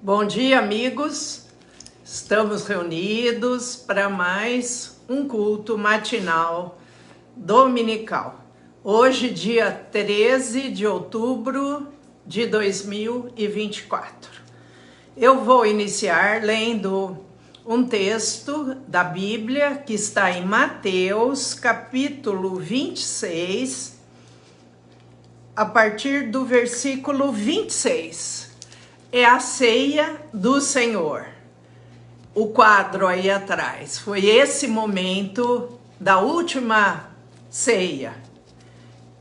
Bom dia, amigos. Estamos reunidos para mais um culto matinal dominical. Hoje, dia 13 de outubro de 2024. Eu vou iniciar lendo um texto da Bíblia que está em Mateus, capítulo 26, a partir do versículo 26. É a ceia do Senhor. O quadro aí atrás foi esse momento da última ceia,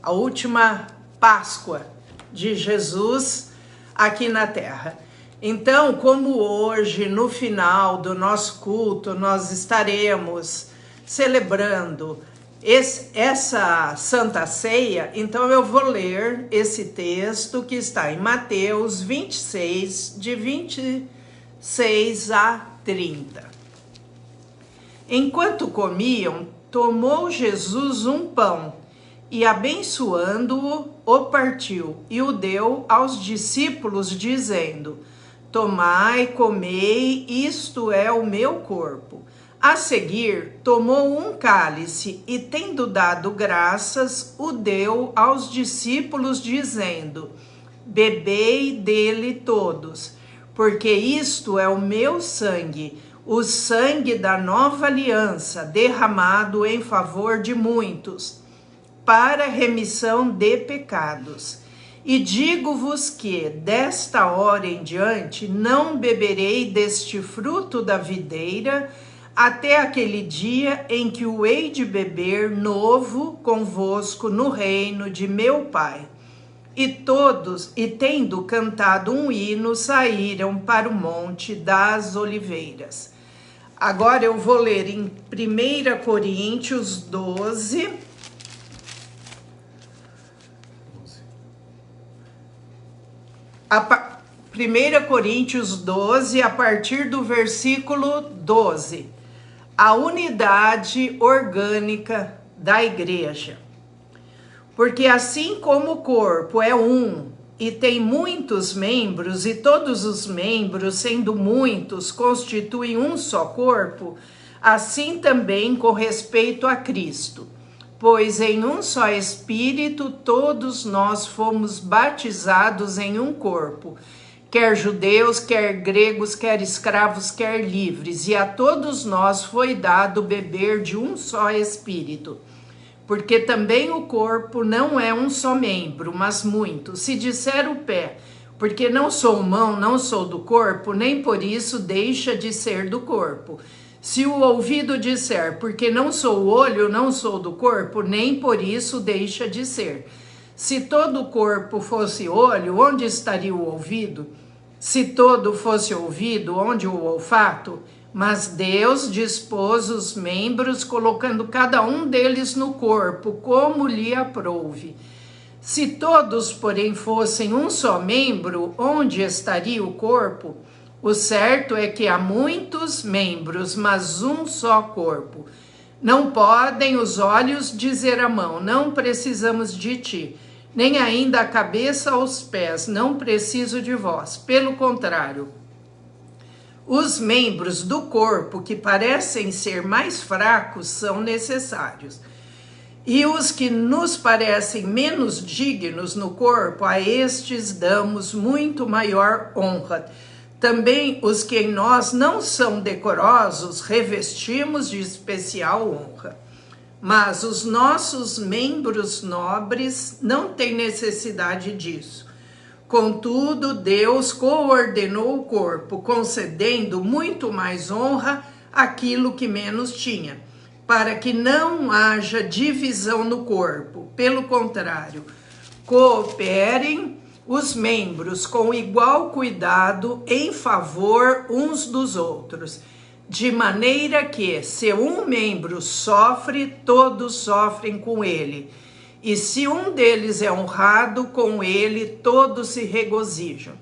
a última Páscoa de Jesus aqui na terra. Então, como hoje, no final do nosso culto, nós estaremos celebrando essa Santa Ceia, então eu vou ler esse texto que está em Mateus 26, de 26 a 30. Enquanto comiam, tomou Jesus um pão e, abençoando-o, o partiu e o deu aos discípulos, dizendo: Tomai, comei, isto é o meu corpo. A seguir, tomou um cálice e, tendo dado graças, o deu aos discípulos, dizendo: Bebei dele todos, porque isto é o meu sangue, o sangue da nova aliança, derramado em favor de muitos, para remissão de pecados. E digo-vos que, desta hora em diante, não beberei deste fruto da videira, até aquele dia em que o hei de beber novo convosco no reino de meu Pai. E todos, e tendo cantado um hino, saíram para o Monte das Oliveiras. Agora eu vou ler em 1 Coríntios 12. 1 Coríntios 12, a partir do versículo 12. A unidade orgânica da igreja. Porque assim como o corpo é um e tem muitos membros, e todos os membros, sendo muitos, constituem um só corpo, assim também com respeito a Cristo. Pois em um só Espírito todos nós fomos batizados em um corpo, quer judeus, quer gregos, quer escravos, quer livres, e a todos nós foi dado beber de um só Espírito. Porque também o corpo não é um só membro, mas muitos. Se disser o pé, porque não sou mão, não sou do corpo, nem por isso deixa de ser do corpo. Se o ouvido disser, porque não sou o olho, não sou do corpo, nem por isso deixa de ser. Se todo o corpo fosse olho, onde estaria o ouvido? Se todo fosse ouvido, onde o olfato? Mas Deus dispôs os membros, colocando cada um deles no corpo, como lhe aprouve. Se todos, porém, fossem um só membro, onde estaria o corpo? O certo é que há muitos membros, mas um só corpo. Não podem os olhos dizer à mão, não precisamos de ti, nem ainda a cabeça aos pés, não preciso de vós. Pelo contrário, os membros do corpo que parecem ser mais fracos são necessários. E os que nos parecem menos dignos no corpo, a estes damos muito maior honra. Também os que em nós não são decorosos, revestimos de especial honra. Mas os nossos membros nobres não têm necessidade disso. Contudo, Deus coordenou o corpo, concedendo muito mais honra àquilo que menos tinha, para que não haja divisão no corpo. Pelo contrário, cooperem os membros com igual cuidado em favor uns dos outros, de maneira que, se um membro sofre, todos sofrem com ele. E se um deles é honrado, com ele todos se regozijam.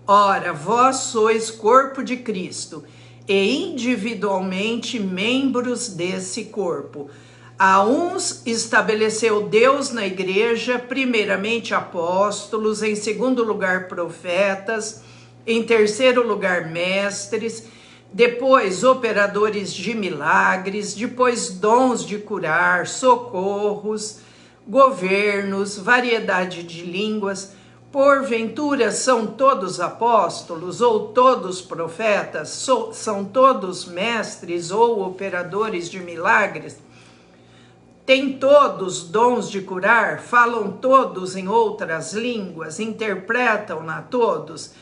Ora, vós sois corpo de Cristo, e individualmente membros desse corpo. A uns estabeleceu Deus na igreja, primeiramente apóstolos, em segundo lugar profetas, Em terceiro lugar, mestres. Depois, operadores de milagres. Depois, dons de curar, socorros, governos, variedade de línguas. Porventura são todos apóstolos ou todos profetas? São todos mestres ou operadores de milagres? Têm todos dons de curar? Falam todos em outras línguas? Interpretam-na todos?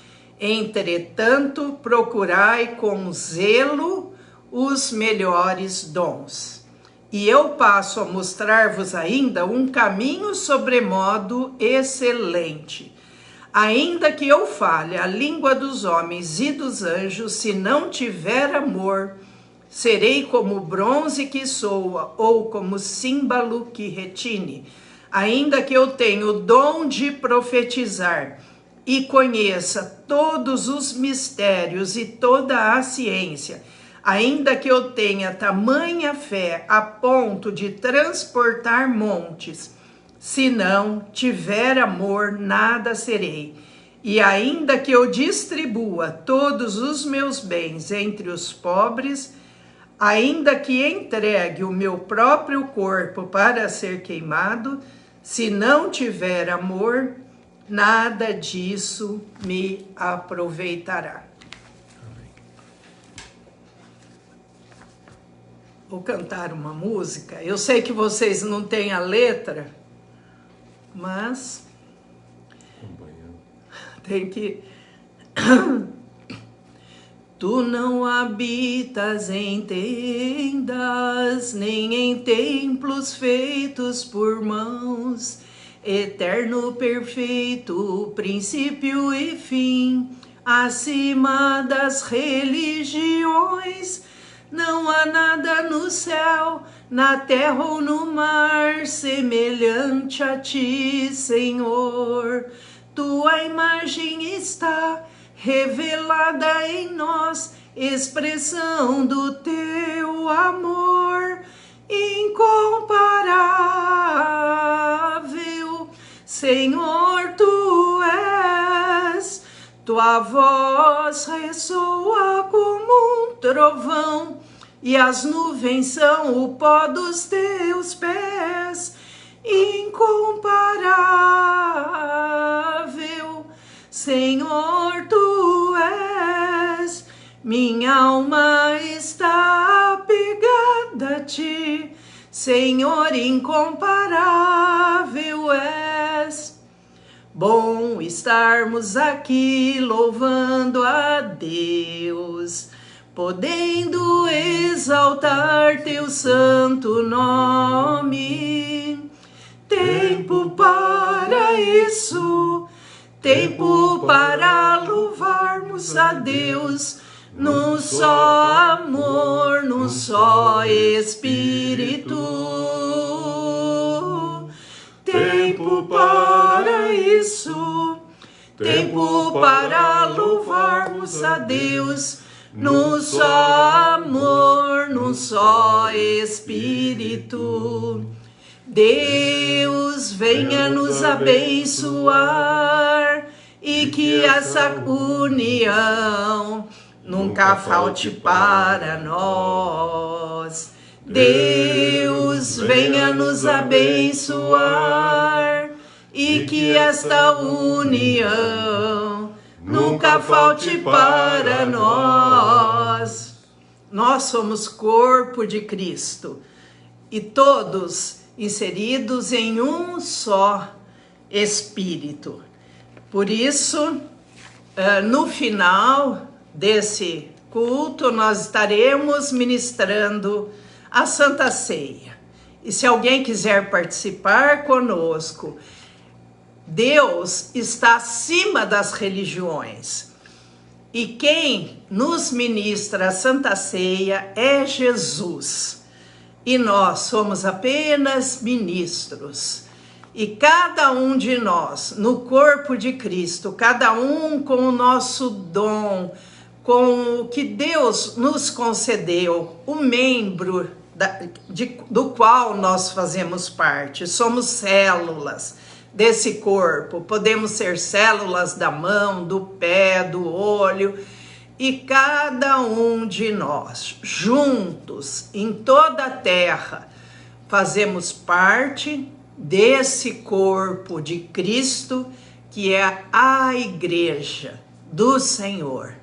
Entretanto, procurai com zelo os melhores dons. E eu passo a mostrar-vos ainda um caminho sobremodo excelente. Ainda que eu fale a língua dos homens e dos anjos, se não tiver amor, serei como bronze que soa, ou como símbolo que retine. Ainda que eu tenha o dom de profetizar, e conheça todos os mistérios e toda a ciência, ainda que eu tenha tamanha fé a ponto de transportar montes, se não tiver amor, nada serei. E ainda que eu distribua todos os meus bens entre os pobres, ainda que entregue o meu próprio corpo para ser queimado, se não tiver amor, nada disso me aproveitará. Vou cantar uma música. Eu sei que vocês não têm a letra, mas tem que... Tu não habitas em tendas, nem em templos feitos por mãos, eterno, perfeito, princípio e fim, acima das religiões. Não há nada no céu, na terra ou no mar, semelhante a ti, Senhor. Tua imagem está revelada em nós, expressão do teu amor incomparável. Senhor, tu és, tua voz ressoa como um trovão, e as nuvens são o pó dos teus pés, incomparável. Senhor, tu és, minha alma está apegada a ti, Senhor, incomparável és. Bom estarmos aqui louvando a Deus, podendo exaltar teu santo nome. Tempo para isso, tempo para louvarmos a Deus, num só amor, num só Espírito. Tempo para isso, tempo para louvarmos a Deus, num só amor, num só Espírito. Deus venha nos abençoar e que essa união nunca falte para nós. Deus venha nos abençoar e que esta união nunca falte para nós. Nós somos corpo de Cristo e todos inseridos em um só Espírito. Por isso, no final desse culto, nós estaremos ministrando a Santa Ceia. E se alguém quiser participar conosco, Deus está acima das religiões. E quem nos ministra a Santa Ceia é Jesus. E nós somos apenas ministros. E cada um de nós, no corpo de Cristo, cada um com o nosso dom, com o que Deus nos concedeu, o membro do qual nós fazemos parte. Somos células, desse corpo. Podemos ser células da mão, do pé, do olho, e cada um de nós, juntos, em toda a terra, fazemos parte desse corpo de Cristo, que é a igreja do Senhor.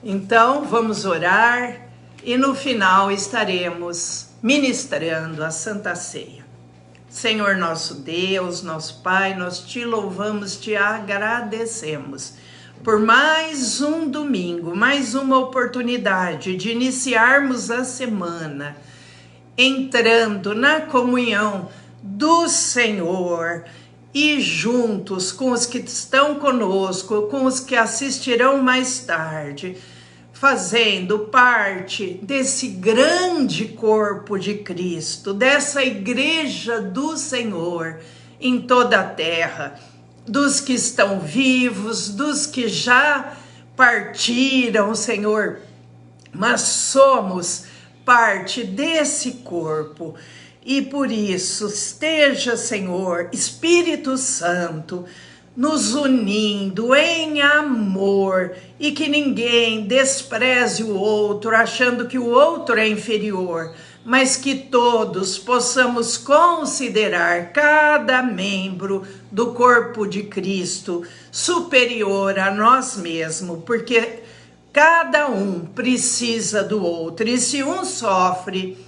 Então, vamos orar e no final estaremos ministrando a Santa Ceia. Senhor nosso Deus, nosso Pai, nós te louvamos, te agradecemos por mais um domingo, mais uma oportunidade de iniciarmos a semana entrando na comunhão do Senhor e juntos com os que estão conosco, com os que assistirão mais tarde, fazendo parte desse grande corpo de Cristo, dessa igreja do Senhor em toda a terra, dos que estão vivos, dos que já partiram, Senhor, mas somos parte desse corpo. E por isso, esteja, Senhor, Espírito Santo, nos unindo em amor, e que ninguém despreze o outro, achando que o outro é inferior, mas que todos possamos considerar cada membro do corpo de Cristo superior a nós mesmos, porque cada um precisa do outro, e se um sofre,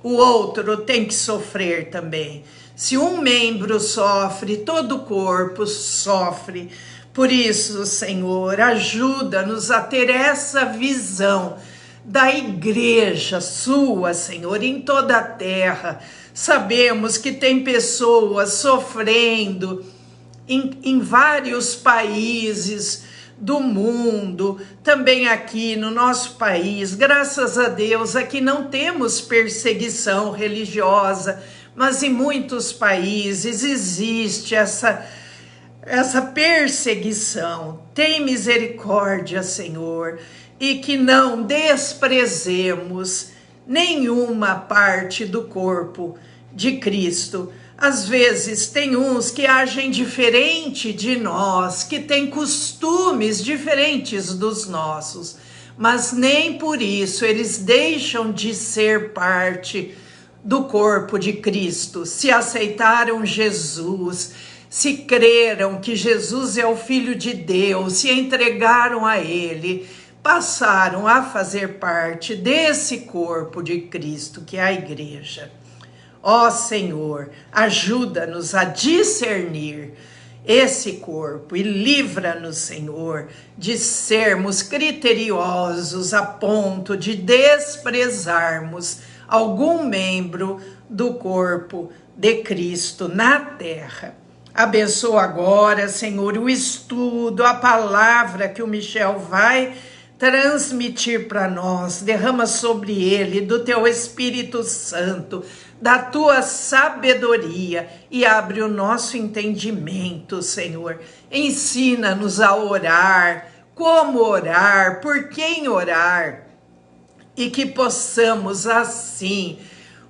o outro tem que sofrer também. Se um membro sofre, todo o corpo sofre. Por isso, Senhor, ajuda-nos a ter essa visão da igreja sua, Senhor, em toda a terra. Sabemos que tem pessoas sofrendo em vários países do mundo, também aqui no nosso país. Graças a Deus, aqui não temos perseguição religiosa, mas em muitos países existe essa perseguição. Tem misericórdia, Senhor, e que não desprezemos nenhuma parte do corpo de Cristo. Às vezes tem uns que agem diferente de nós, que têm costumes diferentes dos nossos, mas nem por isso eles deixam de ser parte do corpo de Cristo. Se aceitaram Jesus, se creram que Jesus é o Filho de Deus, se entregaram a Ele, passaram a fazer parte desse corpo de Cristo, que é a igreja. Ó Senhor, ajuda-nos a discernir esse corpo e livra-nos, Senhor, de sermos criteriosos a ponto de desprezarmos algum membro do corpo de Cristo na terra. Abençoa agora, Senhor, o estudo, a palavra que o Michel vai transmitir para nós. Derrama sobre ele do teu Espírito Santo, da tua sabedoria, e abre o nosso entendimento, Senhor. Ensina-nos a orar, como orar, por quem orar, e que possamos assim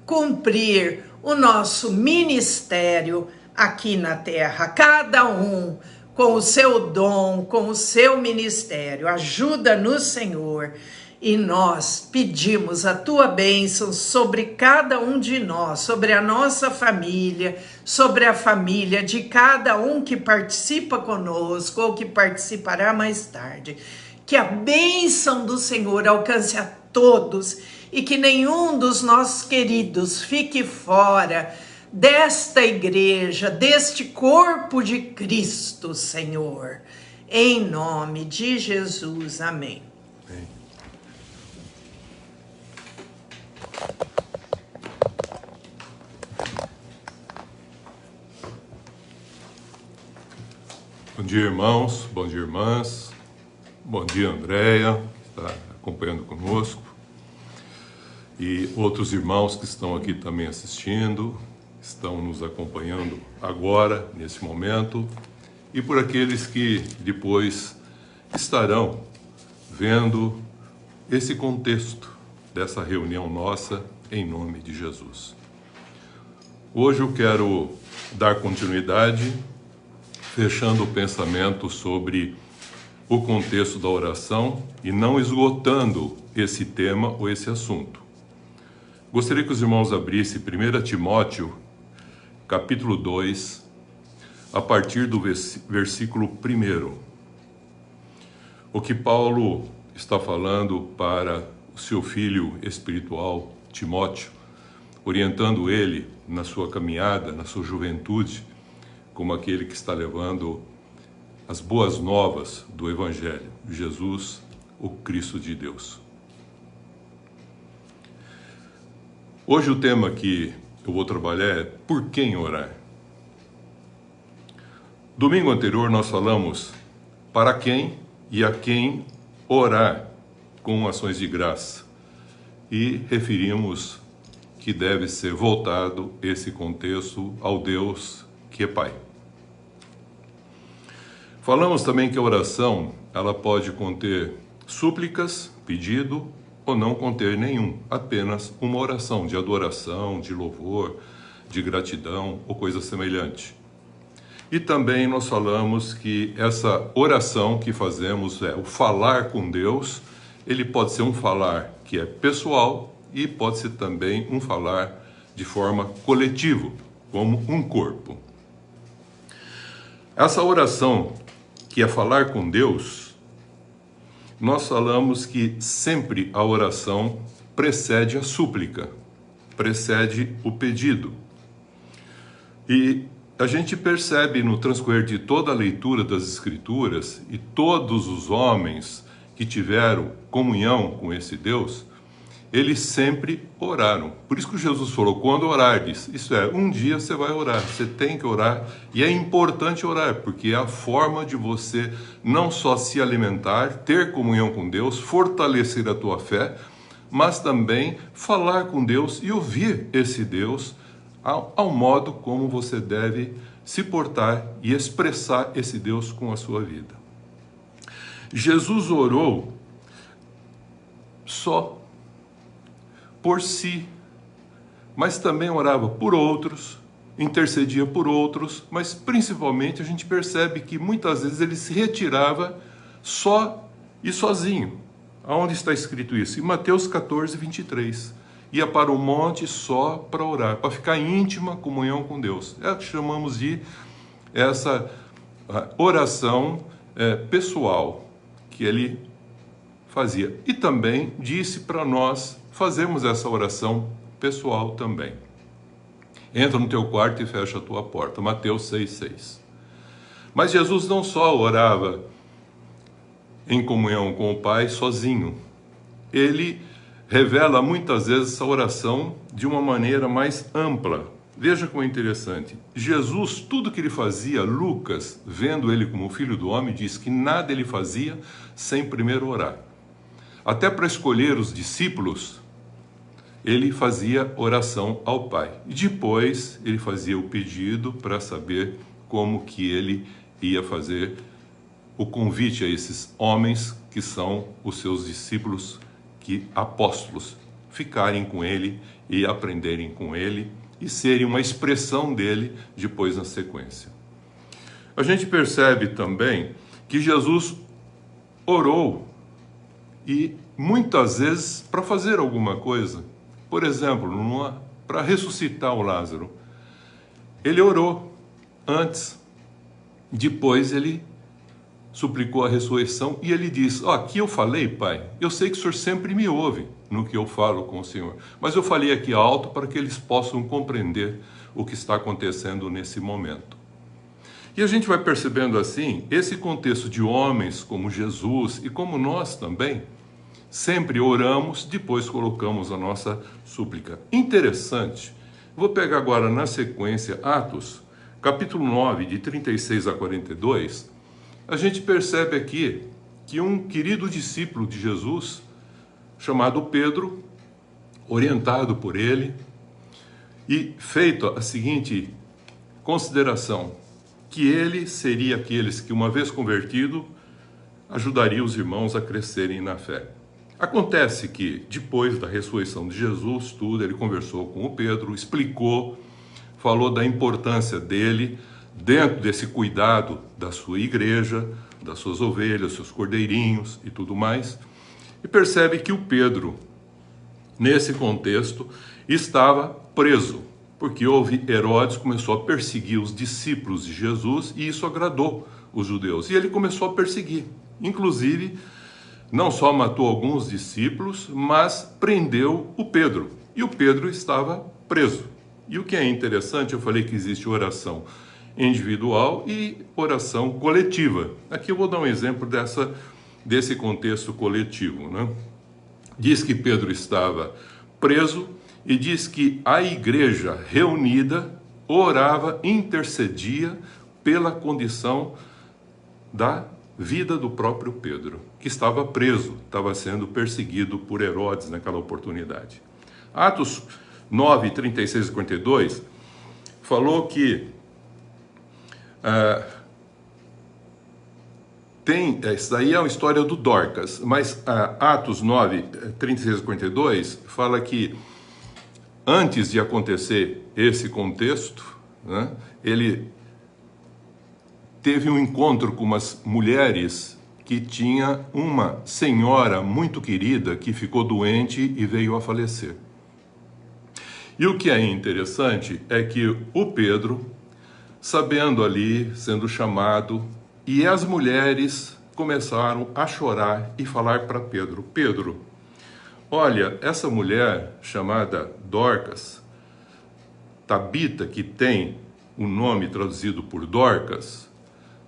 cumprir o nosso ministério aqui na terra, cada um com o seu dom, com o seu ministério. Ajuda-nos, Senhor, e nós pedimos a tua bênção sobre cada um de nós, sobre a nossa família, sobre a família de cada um que participa conosco ou que participará mais tarde. Que a bênção do Senhor alcance a todos e que nenhum dos nossos queridos fique fora desta igreja, deste corpo de Cristo, Senhor. Em nome de Jesus, amém. Amém. Bom dia, irmãos, bom dia, irmãs, bom dia, Andréia, que está acompanhando conosco, e outros irmãos que estão aqui também assistindo, estão nos acompanhando agora, nesse momento, e por aqueles que depois estarão vendo esse contexto dessa reunião nossa, em nome de Jesus. Hoje eu quero dar continuidade fechando o pensamento sobre o contexto da oração e não esgotando esse tema ou esse assunto. Gostaria que os irmãos abrissem 1 Timóteo, capítulo 2, a partir do versículo 1. O que Paulo está falando para o seu filho espiritual, Timóteo, orientando ele na sua caminhada, na sua juventude, como aquele que está levando as boas novas do Evangelho, Jesus, o Cristo de Deus. Hoje o tema que eu vou trabalhar é por quem orar. Domingo anterior nós falamos para quem e a quem orar com ações de graça e referimos que deve ser voltado esse contexto ao Deus que é Pai. Falamos também que a oração, ela pode conter súplicas, pedido, ou não conter nenhum, apenas uma oração de adoração, de louvor, de gratidão ou coisa semelhante. E também nós falamos que essa oração que fazemos, o falar com Deus, ele pode ser um falar que é pessoal e pode ser também um falar de forma coletiva, como um corpo. Essa oração que é falar com Deus, nós falamos que sempre a oração precede a súplica, precede o pedido. E a gente percebe no transcorrer de toda a leitura das Escrituras e todos os homens que tiveram comunhão com esse Deus, eles sempre oraram. Por isso que Jesus falou, quando orardes, isso é, um dia você vai orar, você tem que orar, e é importante orar, porque é a forma de você não só se alimentar, ter comunhão com Deus, fortalecer a tua fé, mas também falar com Deus e ouvir esse Deus ao modo como você deve se portar e expressar esse Deus com a sua vida. Jesus orou só por si, mas também orava por outros, intercedia por outros, mas principalmente a gente percebe que muitas vezes ele se retirava só e sozinho. Aonde está escrito isso? Em Mateus 14, 23. Ia para o monte só para orar, para ficar em íntima comunhão com Deus. É o que chamamos de essa oração pessoal que ele fazia. E também disse para nós fazermos essa oração pessoal também. Entra no teu quarto e fecha a tua porta. Mateus 6,6. Mas Jesus não só orava em comunhão com o Pai sozinho. Ele revela muitas vezes essa oração de uma maneira mais ampla. Veja como é interessante. Jesus, tudo que ele fazia, Lucas, vendo ele como filho do homem, diz que nada ele fazia sem primeiro orar. Até para escolher os discípulos, ele fazia oração ao Pai. E depois ele fazia o pedido para saber como que ele ia fazer o convite a esses homens que são os seus discípulos, que apóstolos, ficarem com ele e aprenderem com ele e serem uma expressão dele depois na sequência. A gente percebe também que Jesus orou e muitas vezes para fazer alguma coisa. Por exemplo, para ressuscitar o Lázaro. Ele orou antes, depois ele suplicou a ressurreição e ele diz, aqui eu falei, Pai, eu sei que o Senhor sempre me ouve no que eu falo com o Senhor, mas eu falei aqui alto para que eles possam compreender o que está acontecendo nesse momento. E a gente vai percebendo assim, esse contexto de homens como Jesus e como nós também, sempre oramos, depois colocamos a nossa súplica. Interessante, vou pegar agora na sequência Atos, capítulo 9, de 36 a 42, a gente percebe aqui que um querido discípulo de Jesus, chamado Pedro, orientado por ele, e feito a seguinte consideração, que ele seria aqueles que, uma vez convertido, ajudaria os irmãos a crescerem na fé. Acontece que, depois da ressurreição de Jesus, ele conversou com o Pedro, explicou, falou da importância dele dentro desse cuidado da sua igreja, das suas ovelhas, seus cordeirinhos e tudo mais, e percebe que o Pedro, nesse contexto, estava preso, porque Herodes começou a perseguir os discípulos de Jesus e isso agradou os judeus. E ele começou a perseguir, inclusive, não só matou alguns discípulos, mas prendeu o Pedro. E o Pedro estava preso. E o que é interessante, eu falei que existe oração individual e oração coletiva. Aqui eu vou dar um exemplo desse contexto coletivo, né? Diz que Pedro estava preso e diz que a igreja reunida orava, intercedia pela condição da vida do próprio Pedro, que estava preso, estava sendo perseguido por Herodes naquela oportunidade. Atos 9, 36 e 42 falou que isso daí é uma história do Dorcas, mas Atos 9, 36 e 42 fala que antes de acontecer esse contexto, né, ele teve um encontro com umas mulheres que tinha uma senhora muito querida que ficou doente e veio a falecer. E o que é interessante é que o Pedro, sabendo ali, sendo chamado, e as mulheres começaram a chorar e falar para Pedro: Pedro, olha, essa mulher chamada Dorcas, Tabita, que tem o nome traduzido por Dorcas,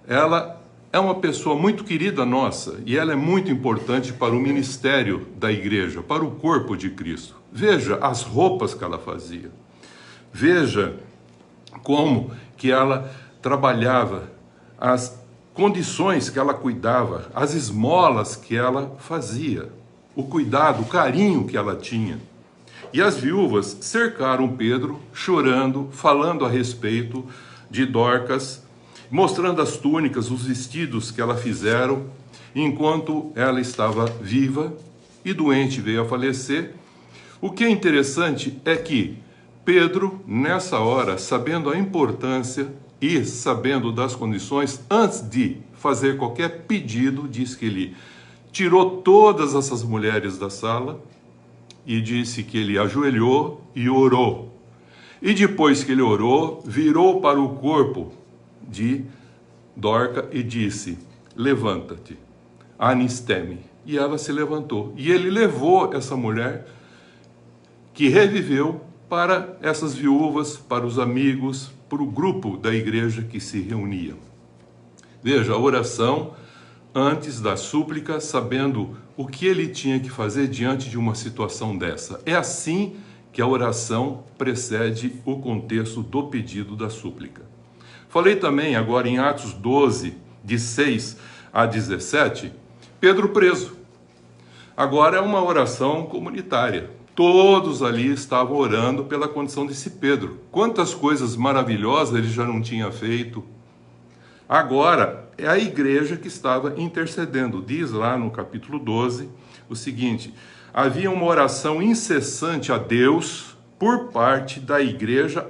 ela é uma pessoa muito querida nossa e ela é muito importante para o ministério da igreja, para o corpo de Cristo. Veja as roupas que ela fazia. Veja como que ela trabalhava, as condições que ela cuidava, as esmolas que ela fazia, o cuidado, o carinho que ela tinha. E as viúvas cercaram Pedro, chorando, falando a respeito de Dorcas, mostrando as túnicas, os vestidos que ela fizeram, enquanto ela estava viva e doente, veio a falecer. O que é interessante é que Pedro, nessa hora, sabendo a importância e sabendo das condições, antes de fazer qualquer pedido, diz que ele tirou todas essas mulheres da sala e disse que ele ajoelhou e orou. E depois que ele orou, virou para o corpo de Dorca e disse: levanta-te, anisteme. E ela se levantou. E ele levou essa mulher, que reviveu, para essas viúvas, para os amigos, para o grupo da igreja que se reunia. Veja, a oração antes da súplica, sabendo o que ele tinha que fazer diante de uma situação dessa. É assim que a oração precede o contexto do pedido da súplica. Falei também agora em Atos 12, de 6 a 17, Pedro preso. Agora é uma oração comunitária. Todos ali estavam orando pela condição desse Pedro. Quantas coisas maravilhosas ele já não tinha feito. Agora é a igreja que estava intercedendo. Diz lá no capítulo 12 o seguinte: havia uma oração incessante a Deus por parte da igreja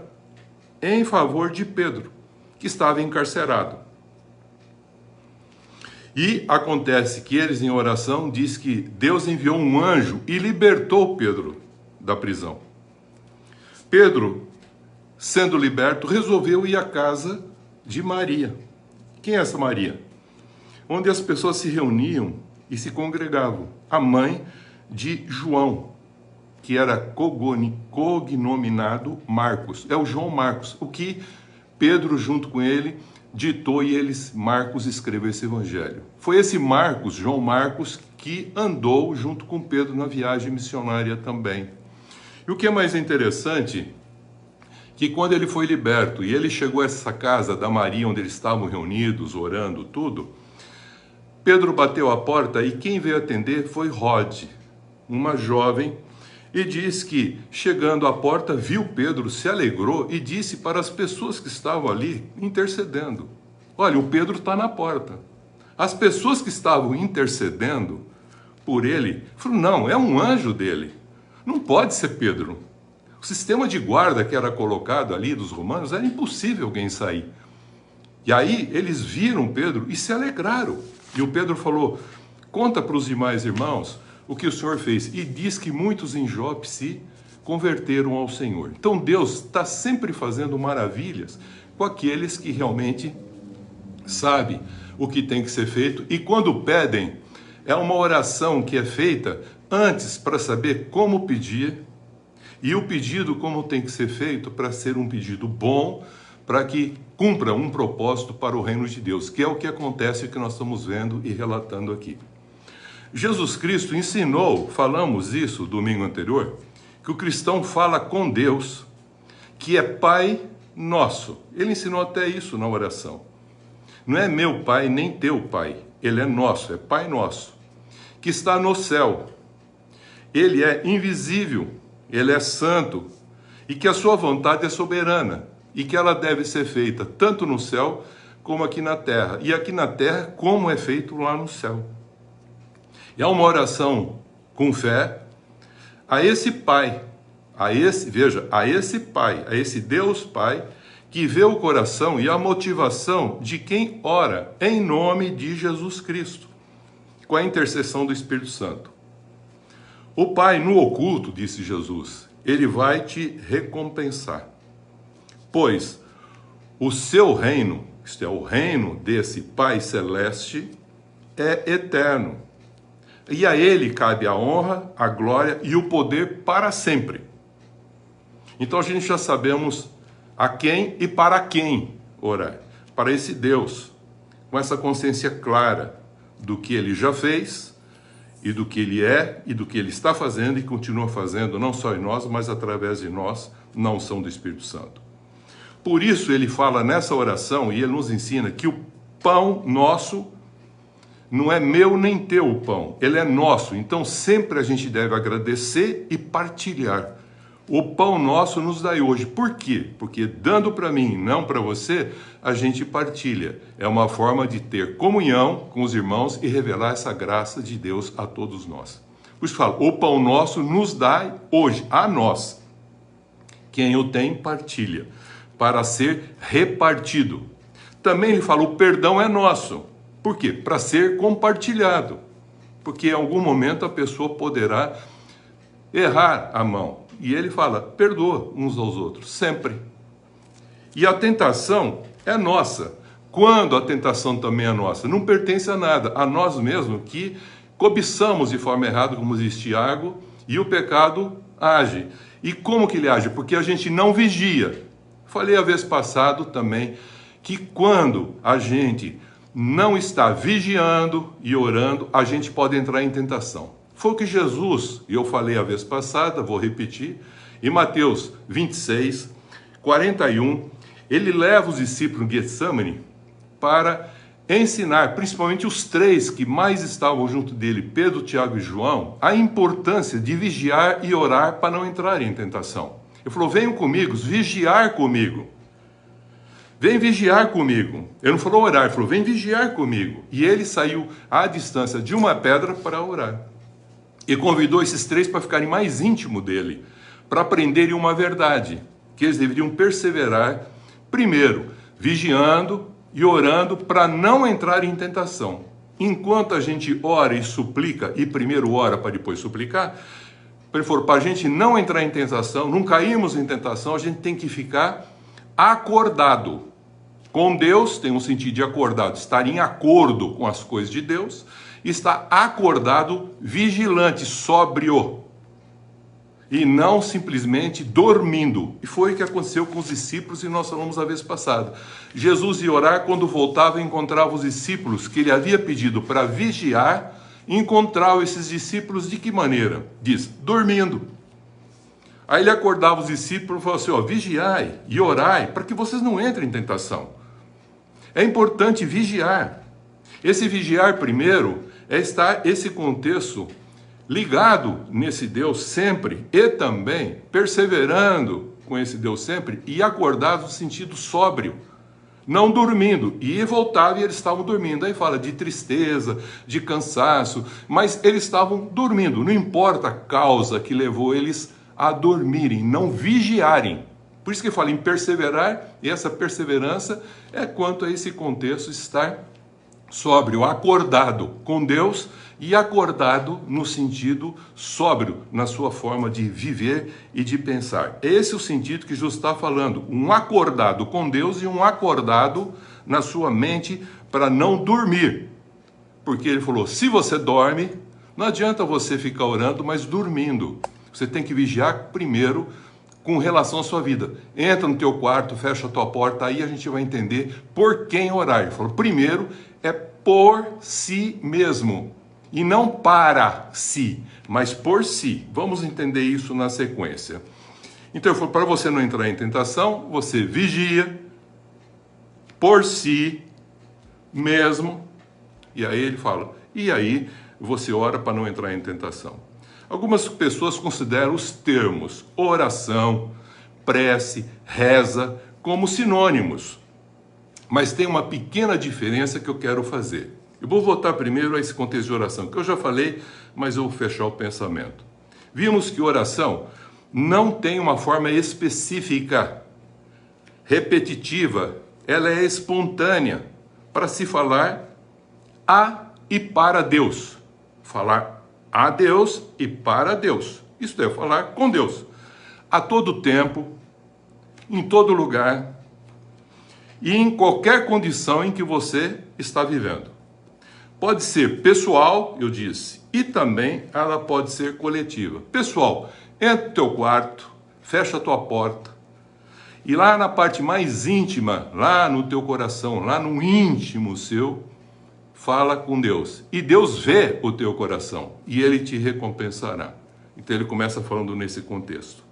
em favor de Pedro, que estava encarcerado. E acontece que eles em oração diz que Deus enviou um anjo e libertou Pedro da prisão. Pedro, sendo liberto, resolveu ir à casa de Maria. Quem é essa Maria? Onde as pessoas se reuniam e se congregavam. A mãe de João, que era cognominado Marcos. É o João Marcos, o que Pedro, junto com ele, ditou e Marcos escreveu esse evangelho. Foi esse Marcos, João Marcos, que andou junto com Pedro na viagem missionária também. E o que é mais interessante, que quando ele foi liberto e ele chegou a essa casa da Maria, onde eles estavam reunidos, orando, tudo, Pedro bateu a porta e quem veio atender foi Rode, uma jovem, e diz que, chegando à porta, viu Pedro, se alegrou e disse para as pessoas que estavam ali intercedendo: olha, o Pedro está na porta. As pessoas que estavam intercedendo por ele falaram: não, é um anjo dele, não pode ser Pedro. O sistema de guarda que era colocado ali dos romanos, era impossível alguém sair. E aí eles viram Pedro e se alegraram. E o Pedro falou, conta para os demais irmãos o que o Senhor fez. E diz que muitos em Jope se converteram ao Senhor. Então Deus está sempre fazendo maravilhas com aqueles que realmente sabem o que tem que ser feito. E quando pedem, é uma oração que é feita antes para saber como pedir. E o pedido como tem que ser feito para ser um pedido bom, para que cumpra um propósito para o reino de Deus, que é o que acontece, que nós estamos vendo e relatando aqui. Jesus Cristo ensinou, falamos isso domingo anterior, que o cristão fala com Deus, que é Pai nosso. Ele ensinou até isso na oração. Não é meu Pai nem teu Pai, ele é nosso, é Pai nosso, que está no céu. Ele é invisível, ele é santo, e que a sua vontade é soberana, e que ela deve ser feita tanto no céu como aqui na terra. E aqui na terra, como é feito lá no céu. E é uma oração com fé a esse Pai, a esse Pai, a esse Deus Pai, que vê o coração e a motivação de quem ora em nome de Jesus Cristo, com a intercessão do Espírito Santo. O Pai no oculto, disse Jesus, ele vai te recompensar. Pois o seu reino, isto é, o reino desse Pai Celeste, é eterno. E a ele cabe a honra, a glória e o poder para sempre. Então a gente já sabemos a quem e para quem orar. Para esse Deus, com essa consciência clara do que ele já fez, e do que ele é, e do que ele está fazendo e continua fazendo, não só em nós, mas através de nós, na unção do Espírito Santo. Por isso ele fala nessa oração, e ele nos ensina que o pão nosso não é meu nem teu o pão, ele é nosso. Então sempre a gente deve agradecer e partilhar. O pão nosso nos dai hoje. Por quê? Porque dando para mim, não para você, a gente partilha. É uma forma de ter comunhão com os irmãos e revelar essa graça de Deus a todos nós. Por isso fala, o pão nosso nos dai hoje, a nós. Quem o tem, partilha, para ser repartido. Também ele fala, o perdão é nosso. Por quê? Para ser compartilhado. Porque em algum momento a pessoa poderá errar a mão. E ele fala, perdoa uns aos outros, sempre. E a tentação é nossa. Quando a tentação também é nossa? Não pertence a nada, a nós mesmos que cobiçamos de forma errada, como diz Tiago, e o pecado age. E como que ele age? Porque a gente não vigia. Falei a vez passada também que quando a gente não está vigiando e orando, a gente pode entrar em tentação. Foi o que Jesus, e eu falei a vez passada, vou repetir, em Mateus 26, 41, ele leva os discípulos de Getsemane para ensinar, principalmente os três que mais estavam junto dele, Pedro, Tiago e João, a importância de vigiar e orar para não entrar em tentação. Ele falou, venham comigo, vigiar comigo. Vem vigiar comigo. Ele não falou orar, ele falou, vem vigiar comigo. E ele saiu à distância de uma pedra para orar. E convidou esses três para ficarem mais íntimos dele, para aprenderem uma verdade, que eles deveriam perseverar, primeiro, vigiando e orando para não entrar em tentação. Enquanto a gente ora e suplica, e primeiro ora para depois suplicar, para a gente não entrar em tentação, não cairmos em tentação, a gente tem que ficar acordado. Com Deus, tem um sentido de acordado, estar em acordo com as coisas de Deus, está acordado, vigilante, sóbrio, e não simplesmente dormindo. E foi o que aconteceu com os discípulos, e nós falamos a vez passada. Jesus ia orar, quando voltava, encontrava os discípulos que ele havia pedido para vigiar, encontrava esses discípulos de que maneira? Diz, dormindo. Aí ele acordava os discípulos e falou assim, vigiai e orai, para que vocês não entrem em tentação. É importante vigiar. Esse vigiar primeiro é estar esse contexto ligado nesse Deus sempre e também perseverando com esse Deus sempre e acordado no sentido sóbrio, não dormindo. E voltava e eles estavam dormindo. Aí fala de tristeza, de cansaço, mas eles estavam dormindo. Não importa a causa que levou eles a dormirem, não vigiarem. Por isso que fala em perseverar, e essa perseverança é quanto a esse contexto estar sóbrio, acordado com Deus e acordado no sentido sóbrio, na sua forma de viver e de pensar. Esse é o sentido que Jesus está falando, um acordado com Deus e um acordado na sua mente para não dormir. Porque ele falou, se você dorme, não adianta você ficar orando, mas dormindo. Você tem que vigiar primeiro com relação à sua vida. Entra no teu quarto, fecha a tua porta, aí a gente vai entender por quem orar. Ele falou, primeiro é por si mesmo, e não para si, mas por si. Vamos entender isso na sequência. Então ele falou, para você não entrar em tentação, você vigia por si mesmo, e aí ele fala, e aí você ora para não entrar em tentação. Algumas pessoas consideram os termos oração, prece, reza como sinônimos. Mas tem uma pequena diferença que eu quero fazer. Eu vou voltar primeiro a esse contexto de oração, que eu já falei, mas eu vou fechar o pensamento. Vimos que oração não tem uma forma específica, repetitiva, ela é espontânea, para se falar a e para Deus. Falar a Deus e para Deus. Isso é falar com Deus. A todo tempo, em todo lugar e em qualquer condição em que você está vivendo. Pode ser pessoal, eu disse, e também ela pode ser coletiva. Pessoal, entra no teu quarto, fecha a tua porta e lá na parte mais íntima, lá no teu coração, lá no íntimo seu, fala com Deus. E Deus vê o teu coração e Ele te recompensará. Então ele começa falando nesse contexto.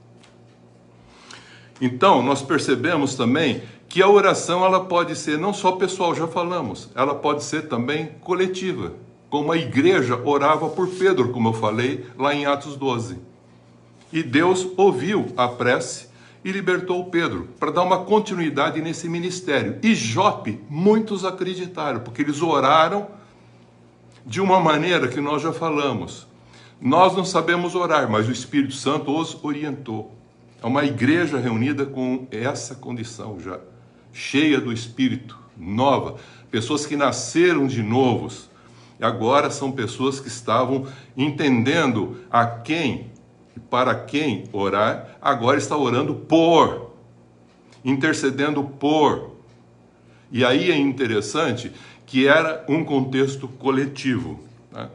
Então nós percebemos também que a oração ela pode ser não só pessoal, já falamos, ela pode ser também coletiva. Como a igreja orava por Pedro, como eu falei lá em Atos 12. E Deus ouviu a prece e libertou Pedro, para dar uma continuidade nesse ministério. E Jope, muitos acreditaram, porque eles oraram de uma maneira que nós já falamos. Nós não sabemos orar, mas o Espírito Santo os orientou. É uma igreja reunida com essa condição já, cheia do Espírito, nova. Pessoas que nasceram de novos. E agora são pessoas que estavam entendendo a quem e para quem orar, agora está orando por, intercedendo por. E aí é interessante que era um contexto coletivo. Né?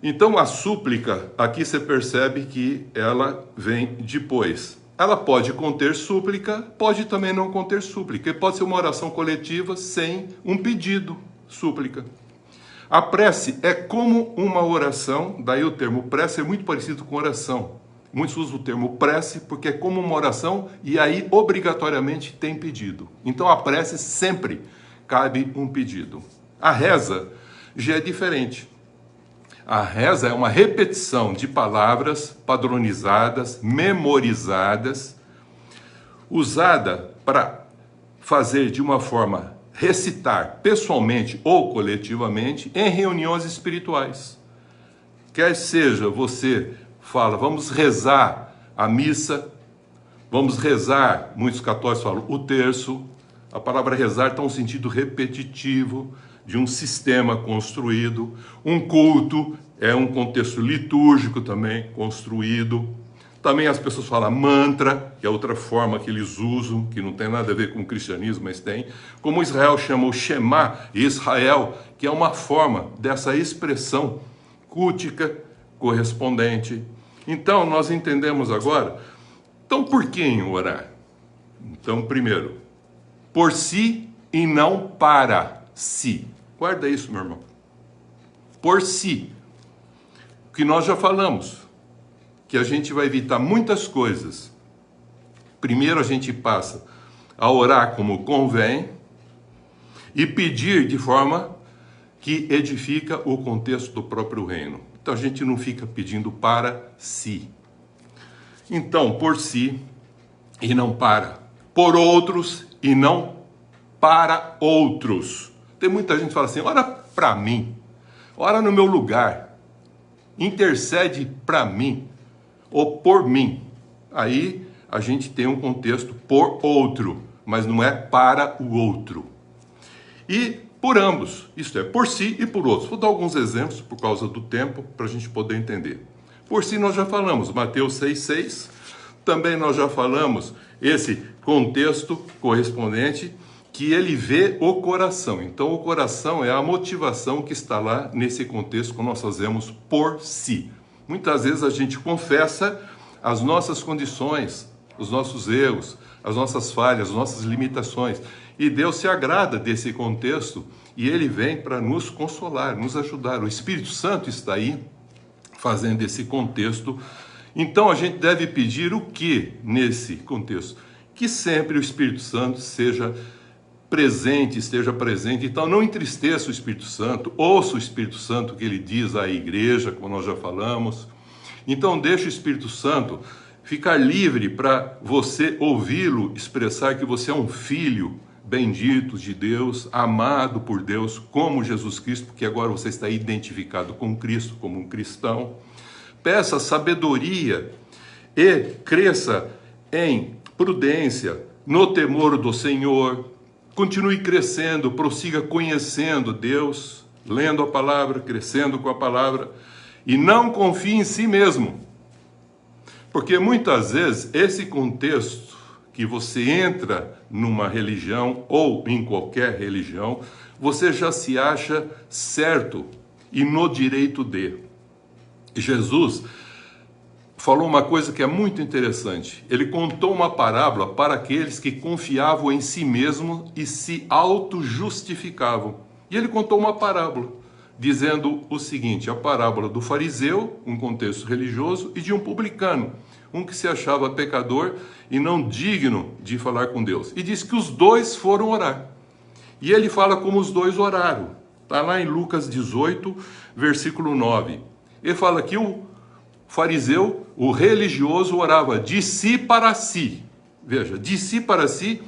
Então a súplica, aqui você percebe que ela vem depois. Ela pode conter súplica, pode também não conter súplica. E pode ser uma oração coletiva sem um pedido, súplica. A prece é como uma oração, daí o termo prece é muito parecido com oração. Muitos usam o termo prece porque é como uma oração e aí obrigatoriamente tem pedido. Então a prece sempre cabe um pedido. A reza já é diferente. A reza é uma repetição de palavras padronizadas, memorizadas, usada para fazer de uma forma recitar pessoalmente ou coletivamente em reuniões espirituais. Quer seja você fala, vamos rezar a missa, vamos rezar, muitos católicos falam, o terço. A palavra rezar está um sentido repetitivo de um sistema construído. Um culto é um contexto litúrgico também construído. Também as pessoas falam mantra, que é outra forma que eles usam, que não tem nada a ver com o cristianismo, mas tem. Como Israel chama o Shema, Israel, que é uma forma dessa expressão cultica correspondente. Então, nós entendemos agora, então por quem orar? Então, primeiro, por si e não para si. Guarda isso, meu irmão. Por si. O que nós já falamos. Que a gente vai evitar muitas coisas. Primeiro a gente passa a orar como convém e pedir de forma que edifica o contexto do próprio reino. Então a gente não fica pedindo para si. Então, por si e não para. Por outros e não para outros. Tem muita gente que fala assim, ora para mim, ora no meu lugar, intercede para mim. Ou por mim. Aí a gente tem um contexto por outro, mas não é para o outro. E por ambos, isto é, por si e por outros. Vou dar alguns exemplos por causa do tempo, para a gente poder entender. Por si nós já falamos, Mateus 6,6. Também nós já falamos esse contexto correspondente, que ele vê o coração. Então o coração é a motivação que está lá nesse contexto que nós fazemos por si. Muitas vezes a gente confessa as nossas condições, os nossos erros, as nossas falhas, as nossas limitações. E Deus se agrada desse contexto e Ele vem para nos consolar, nos ajudar. O Espírito Santo está aí fazendo esse contexto. Então a gente deve pedir o que nesse contexto? Que sempre o Espírito Santo esteja presente. Então não entristeça o Espírito Santo, ouça o Espírito Santo que ele diz à igreja, como nós já falamos. Então deixe o Espírito Santo ficar livre para você ouvi-lo expressar que você é um filho bendito de Deus, amado por Deus, como Jesus Cristo, porque agora você está identificado com Cristo como um cristão. Peça sabedoria e cresça em prudência, no temor do Senhor. Continue crescendo, prossiga conhecendo Deus, lendo a palavra, crescendo com a palavra, e não confie em si mesmo. Porque muitas vezes esse contexto que você entra numa religião ou em qualquer religião, você já se acha certo e no direito de. Jesus falou uma coisa que é muito interessante. Ele contou uma parábola para aqueles que confiavam em si mesmos e se auto-justificavam. E ele contou uma parábola, dizendo o seguinte: a parábola do fariseu, um contexto religioso, e de um publicano, um que se achava pecador e não digno de falar com Deus. E diz que os dois foram orar. E ele fala como os dois oraram. Está lá em Lucas 18, versículo 9. Ele fala que o fariseu, o religioso, orava de si para si. Veja, de si para si,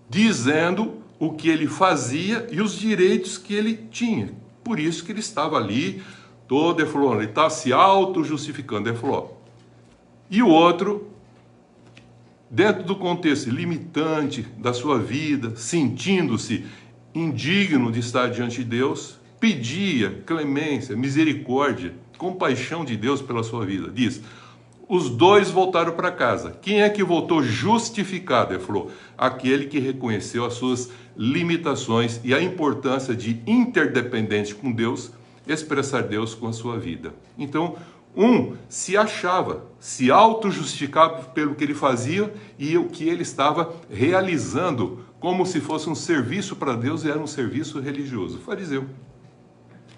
dizendo o que ele fazia e os direitos que ele tinha. Por isso que ele estava ali, todo, ele falou, ele está se auto-justificando. Ele falou, e o outro, dentro do contexto limitante da sua vida, sentindo-se indigno de estar diante de Deus, pedia clemência, misericórdia, compaixão de Deus pela sua vida. Diz, os dois voltaram para casa. Quem é que voltou justificado? Ele falou, aquele que reconheceu as suas limitações e a importância de, interdependente com Deus, expressar Deus com a sua vida. Então, um se achava, se auto-justificava pelo que ele fazia e o que ele estava realizando, como se fosse um serviço para Deus e era um serviço religioso. O fariseu.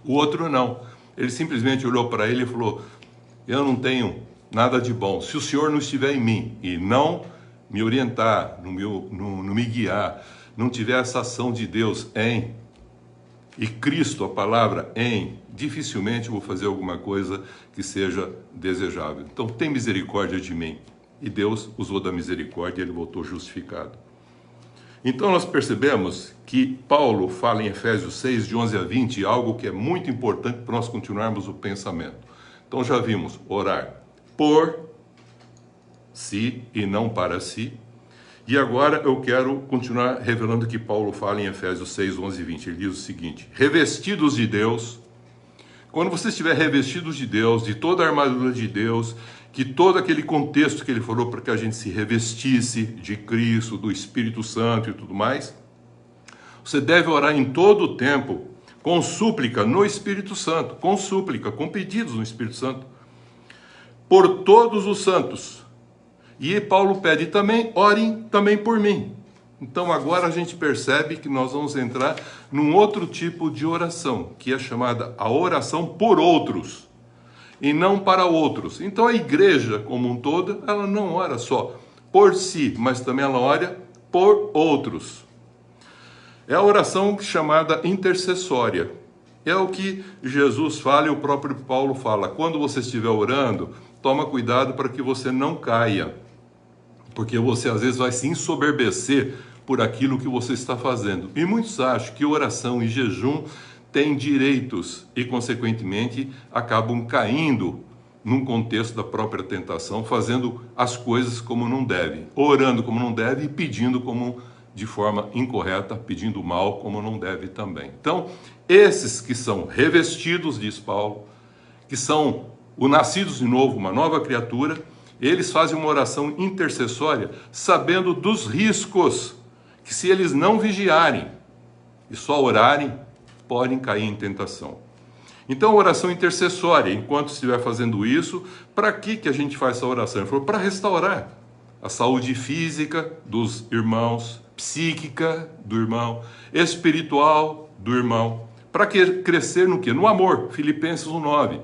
O outro não. Ele simplesmente olhou para ele e falou, eu não tenho nada de bom. Se o Senhor não estiver em mim e não me orientar, não me guiar, não tiver essa ação de Deus em, e Cristo, a palavra em, dificilmente eu vou fazer alguma coisa que seja desejável. Então tem misericórdia de mim. E Deus usou da misericórdia e ele voltou justificado. Então nós percebemos que Paulo fala em Efésios 6, de 11 a 20, algo que é muito importante para nós continuarmos o pensamento. Então já vimos orar por si e não para si. E agora eu quero continuar revelando o que Paulo fala em Efésios 6, 11 e 20. Ele diz o seguinte, revestidos de Deus, quando você estiver revestidos de Deus, de toda a armadura de Deus, que todo aquele contexto que ele falou para que a gente se revestisse de Cristo, do Espírito Santo e tudo mais, você deve orar em todo o tempo, com súplica no Espírito Santo, com súplica, com pedidos no Espírito Santo, por todos os santos. E Paulo pede também, orem também por mim. Então agora a gente percebe que nós vamos entrar num outro tipo de oração, que é chamada a oração por outros, e não para outros. Então a igreja como um todo, ela não ora só por si, mas também ela ora por outros. É a oração chamada intercessória. É o que Jesus fala e o próprio Paulo fala. Quando você estiver orando, toma cuidado para que você não caia, porque você às vezes vai se ensoberbecer por aquilo que você está fazendo. E muitos acham que oração e jejum têm direitos e, consequentemente, acabam caindo num contexto da própria tentação, fazendo as coisas como não deve, orando como não deve e pedindo como de forma incorreta, pedindo mal como não deve também. Então, esses que são revestidos, diz Paulo, que são o nascidos de novo, uma nova criatura, eles fazem uma oração intercessória, sabendo dos riscos, que se eles não vigiarem e só orarem, podem cair em tentação. Então, a oração intercessória, enquanto estiver fazendo isso, para que a gente faz essa oração? Ele falou, para restaurar a saúde física dos irmãos, psíquica do irmão, espiritual do irmão, para crescer no quê? No amor. Filipenses 1:9.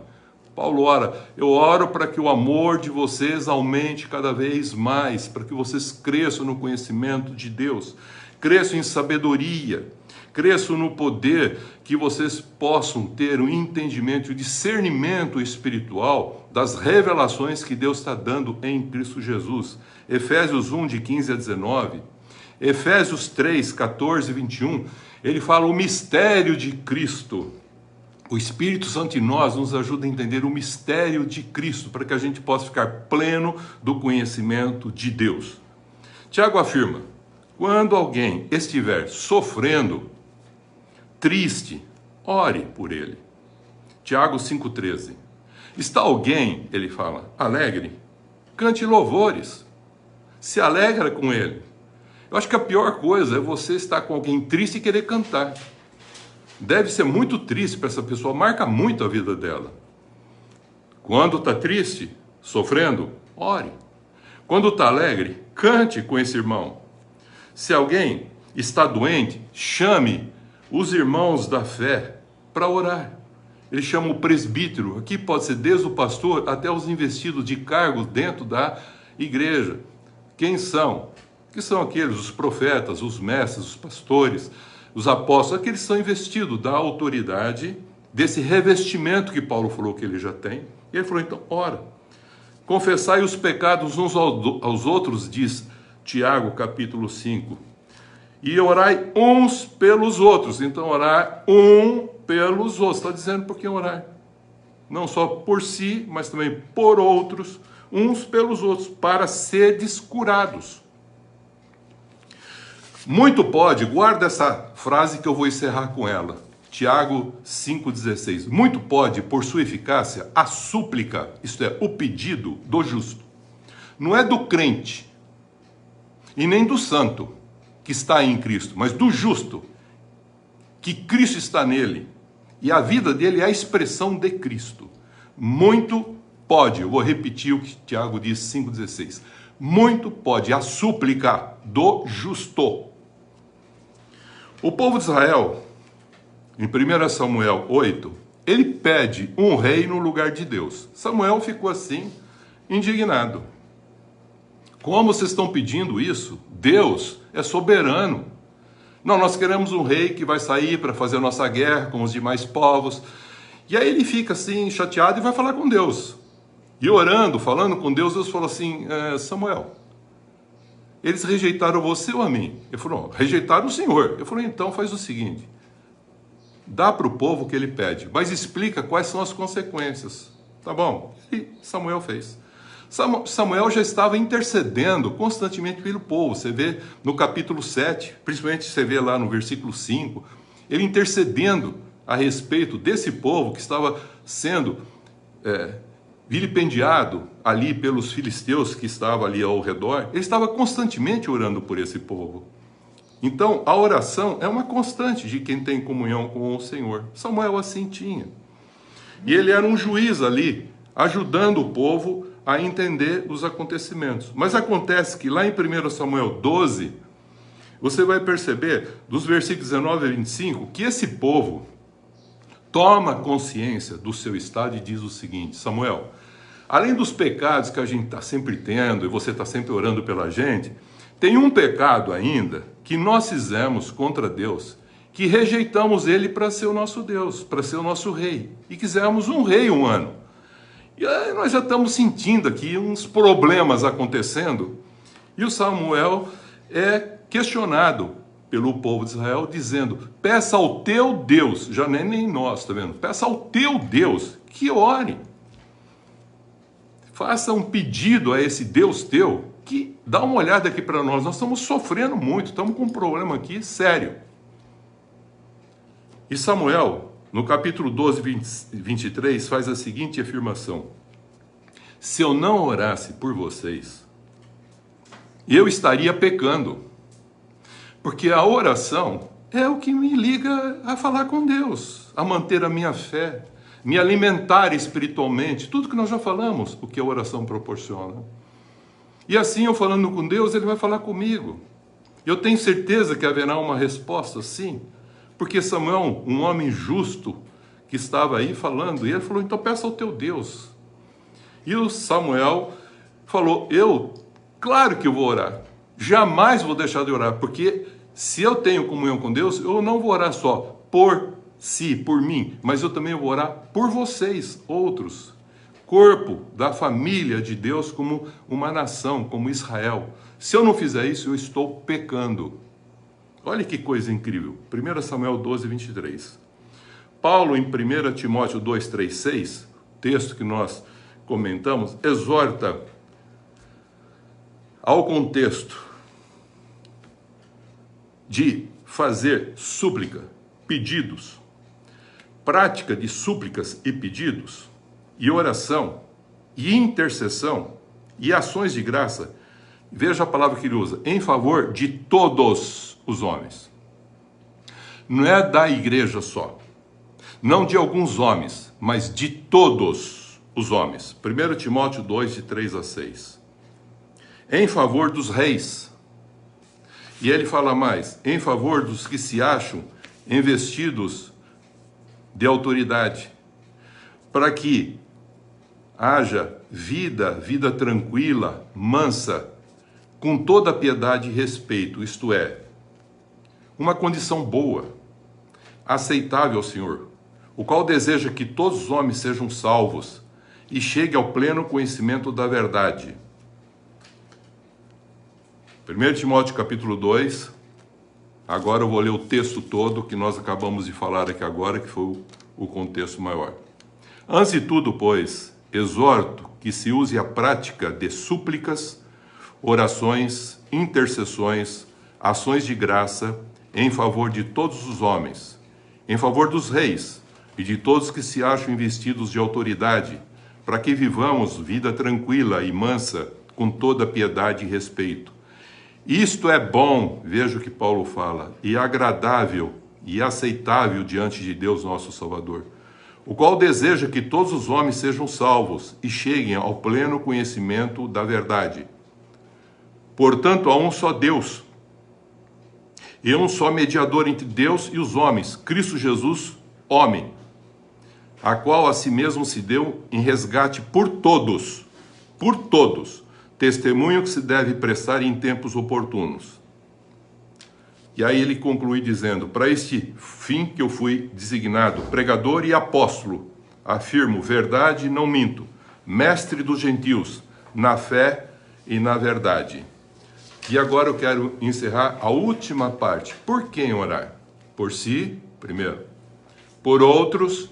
Paulo ora, eu oro para que o amor de vocês aumente cada vez mais, para que vocês cresçam no conhecimento de Deus, cresçam em sabedoria, cresçam no poder, que vocês possam ter o entendimento e o discernimento espiritual das revelações que Deus está dando em Cristo Jesus. Efésios 1, de 15 a 19, Efésios 3, 14 e 21, ele fala o mistério de Cristo. O Espírito Santo em nós nos ajuda a entender o mistério de Cristo, para que a gente possa ficar pleno do conhecimento de Deus. Tiago afirma, quando alguém estiver sofrendo, triste, ore por ele. Tiago 5,13. Está alguém, ele fala, alegre? Cante louvores. Se alegra com ele. Eu acho que a pior coisa é você estar com alguém triste e querer cantar. Deve ser muito triste para essa pessoa, marca muito a vida dela. Quando está triste, sofrendo, ore. Quando está alegre, cante com esse irmão. Se alguém está doente, chame os irmãos da fé para orar. Ele chama o presbítero, aqui pode ser desde o pastor até os investidos de cargos dentro da igreja. Quem são? Que são aqueles, os profetas, os mestres, os pastores, os apóstolos, aqueles que são investidos da autoridade, desse revestimento que Paulo falou que ele já tem. E ele falou, então, ora. Confessai os pecados uns aos outros, diz Tiago, capítulo 5. E orai uns pelos outros. Então, orar um pelos outros. Está dizendo por que orar. Não só por si, mas também por outros, uns pelos outros, para seres curados. Muito pode, guarda essa frase que eu vou encerrar com ela. Tiago 5,16. Muito pode, por sua eficácia, a súplica, isto é, o pedido do justo. Não é do crente, e nem do santo, que está em Cristo, mas do justo, que Cristo está nele, e a vida dele é a expressão de Cristo. Muito pode, eu vou repetir o que Tiago diz 5,16. Muito pode, a súplica do justo. O povo de Israel, em 1 Samuel 8, ele pede um rei no lugar de Deus. Samuel ficou assim, indignado. Como vocês estão pedindo isso? Deus é soberano. Não, nós queremos um rei que vai sair para fazer a nossa guerra com os demais povos. E aí ele fica assim, chateado e vai falar com Deus. E orando, falando com Deus, Deus falou assim, Samuel, eles rejeitaram você ou a mim? Ele falou, rejeitaram o Senhor. Eu falei, então faz o seguinte, dá para o povo o que ele pede, mas explica quais são as consequências. Tá bom? E Samuel fez. Samuel já estava intercedendo constantemente pelo povo. Você vê no capítulo 7, principalmente você vê lá no versículo 5, ele intercedendo a respeito desse povo que estava sendo vilipendiado ali pelos filisteus que estavam ali ao redor. Ele estava constantemente orando por esse povo. Então, a oração é uma constante de quem tem comunhão com o Senhor. Samuel assim tinha. E ele era um juiz ali, ajudando o povo a entender os acontecimentos. Mas acontece que lá em 1 Samuel 12, você vai perceber, dos versículos 19 a 25, que esse povo toma consciência do seu estado e diz o seguinte, Samuel, além dos pecados que a gente está sempre tendo, e você está sempre orando pela gente, tem um pecado ainda que nós fizemos contra Deus, que rejeitamos ele para ser o nosso Deus, para ser o nosso rei, e quisemos um rei um ano. E aí nós já estamos sentindo aqui uns problemas acontecendo, e o Samuel é questionado pelo povo de Israel, dizendo, peça ao teu Deus, já nem nós, tá vendo? Peça ao teu Deus que ore. faça um pedido a esse Deus teu, que dá uma olhada aqui para nós estamos sofrendo muito, estamos com um problema aqui sério. E Samuel, no capítulo 12, 23, faz a seguinte afirmação: se eu não orasse por vocês, eu estaria pecando, porque a oração é o que me liga a falar com Deus, a manter a minha fé, me alimentar espiritualmente, tudo que nós já falamos, o que a oração proporciona. E assim, eu falando com Deus, Ele vai falar comigo. Eu tenho certeza que haverá uma resposta, sim, porque Samuel, um homem justo, que estava aí falando, e ele falou, então peça ao teu Deus. E o Samuel falou, claro que eu vou orar, jamais vou deixar de orar, porque se eu tenho comunhão com Deus, eu não vou orar só por si, por mim, mas eu também vou orar por vocês, outros, corpo da família de Deus, como uma nação, como Israel. Se eu não fizer isso, eu estou pecando. Olha que coisa incrível. 1 Samuel 12, 23. Paulo, em 1 Timóteo 2, 3, 6, texto que nós comentamos, exorta ao contexto de fazer súplica, pedidos, prática de súplicas e pedidos, e oração, e intercessão, e ações de graça. Veja a palavra que ele usa, em favor de todos os homens. Não é da igreja só, não de alguns homens, mas de todos os homens. 1 Timóteo 2, de 3 a 6. Em favor dos reis. E ele fala mais, em favor dos que se acham investidos de autoridade, para que haja vida tranquila, mansa, com toda piedade e respeito, isto é, uma condição boa, aceitável ao Senhor, o qual deseja que todos os homens sejam salvos e cheguem ao pleno conhecimento da verdade. 1 Timóteo capítulo 2, agora eu vou ler o texto todo que nós acabamos de falar aqui agora, que foi o contexto maior. Antes de tudo, pois, exorto que se use a prática de súplicas, orações, intercessões, ações de graça, em favor de todos os homens, em favor dos reis e de todos que se acham investidos de autoridade, para que vivamos vida tranquila e mansa, com toda piedade e respeito. Isto é bom, veja o que Paulo fala, e agradável e aceitável diante de Deus nosso Salvador, o qual deseja que todos os homens sejam salvos e cheguem ao pleno conhecimento da verdade. Portanto, há um só Deus, e um só mediador entre Deus e os homens, Cristo Jesus, homem, a qual a si mesmo se deu em resgate por todos, testemunho que se deve prestar em tempos oportunos. E aí ele conclui dizendo, para este fim que eu fui designado, pregador e apóstolo, afirmo verdade e não minto, mestre dos gentios, na fé e na verdade. E agora eu quero encerrar a última parte. Por quem orar? Por si, primeiro, por outros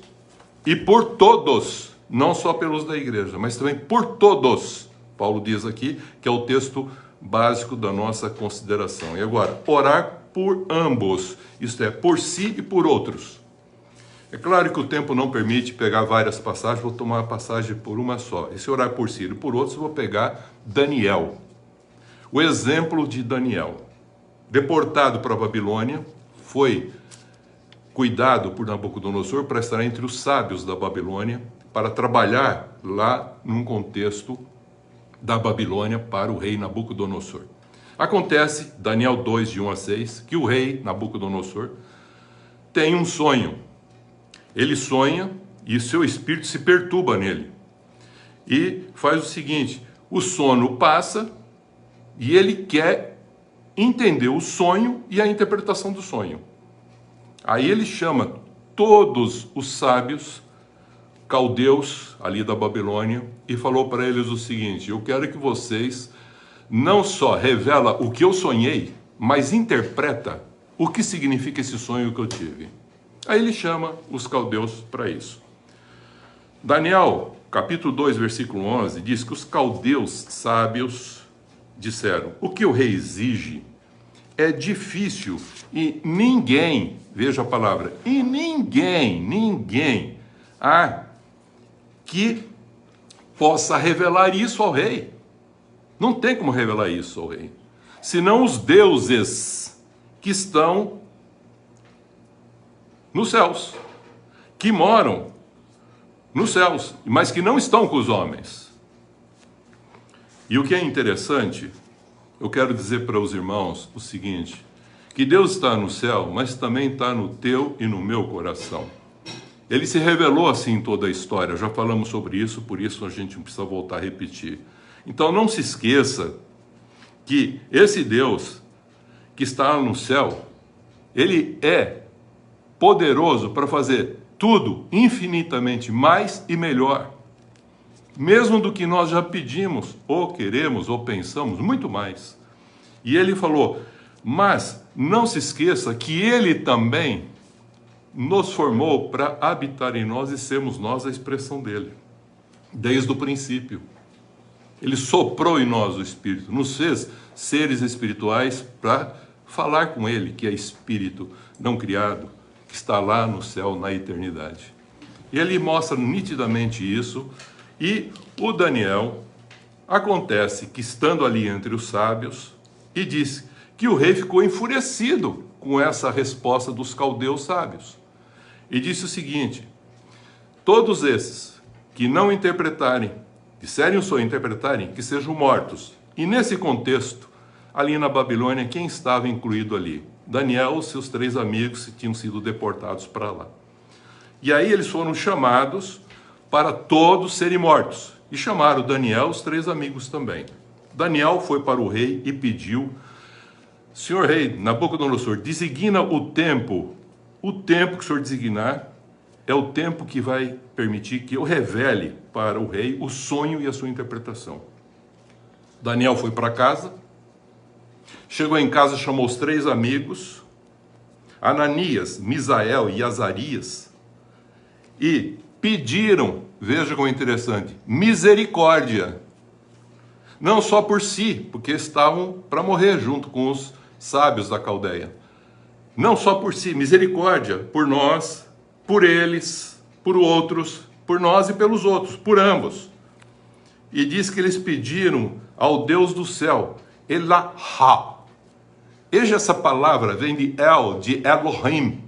e por todos, não só pelos da igreja, mas também por todos. Paulo diz aqui que é o texto básico da nossa consideração. E agora, orar por ambos, isto é, por si e por outros. É claro que o tempo não permite pegar várias passagens, vou tomar a passagem por uma só. E se orar por si e por outros, eu vou pegar Daniel. O exemplo de Daniel, deportado para a Babilônia, foi cuidado por Nabucodonosor para estar entre os sábios da Babilônia, para trabalhar lá num contexto da Babilônia para o rei Nabucodonosor. Acontece, Daniel 2, de 1 a 6, que o rei Nabucodonosor tem um sonho. Ele sonha e seu espírito se perturba nele. E faz o seguinte, o sono passa e ele quer entender o sonho e a interpretação do sonho. Aí ele chama todos os sábios caldeus ali da Babilônia e falou para eles o seguinte, eu quero que vocês não só revela o que eu sonhei, mas interpreta o que significa esse sonho que eu tive. Aí ele chama os caldeus para isso. Daniel, capítulo 2, versículo 11, diz que os caldeus sábios disseram: o que o rei exige é difícil e ninguém, veja a palavra, e ninguém há que possa revelar isso ao rei. Não tem como revelar isso ao rei, senão os deuses que estão nos céus, que moram nos céus, mas que não estão com os homens. E o que é interessante, eu quero dizer para os irmãos o seguinte, que Deus está no céu, mas também está no teu e no meu coração. Ele se revelou assim em toda a história, já falamos sobre isso, por isso a gente não precisa voltar a repetir. Então não se esqueça que esse Deus que está no céu, ele é poderoso para fazer tudo infinitamente mais e melhor, mesmo do que nós já pedimos, ou queremos, ou pensamos, muito mais. E ele falou, mas não se esqueça que ele também nos formou para habitar em nós e sermos nós a expressão dele, desde o princípio. Ele soprou em nós o Espírito, nos fez seres espirituais para falar com ele, que é Espírito não criado, que está lá no céu, na eternidade. E ele mostra nitidamente isso, e o Daniel, acontece que estando ali entre os sábios, e disse que o rei ficou enfurecido com essa resposta dos caldeus sábios. E disse o seguinte, todos esses que não interpretarem, disserem o sonho, interpretarem, que sejam mortos. E nesse contexto, ali na Babilônia, quem estava incluído ali? Daniel e seus 3 amigos que tinham sido deportados para lá. E aí eles foram chamados para todos serem mortos. E chamaram Daniel e os 3 amigos também. Daniel foi para o rei e pediu, Senhor rei, Nabucodonosor, designa o tempo que o senhor designar é o tempo que vai permitir que eu revele para o rei o sonho e a sua interpretação. Daniel foi para casa, chegou em casa, chamou os 3 amigos, Ananias, Misael e Azarias, e pediram, veja como é interessante, misericórdia, não só por si, porque estavam para morrer junto com os sábios da Caldeia, não só por si, misericórdia por nós, por eles, por outros, por nós e pelos outros, por ambos. E diz que eles pediram ao Deus do céu, Elahá. Veja, essa palavra vem de El, de Elohim.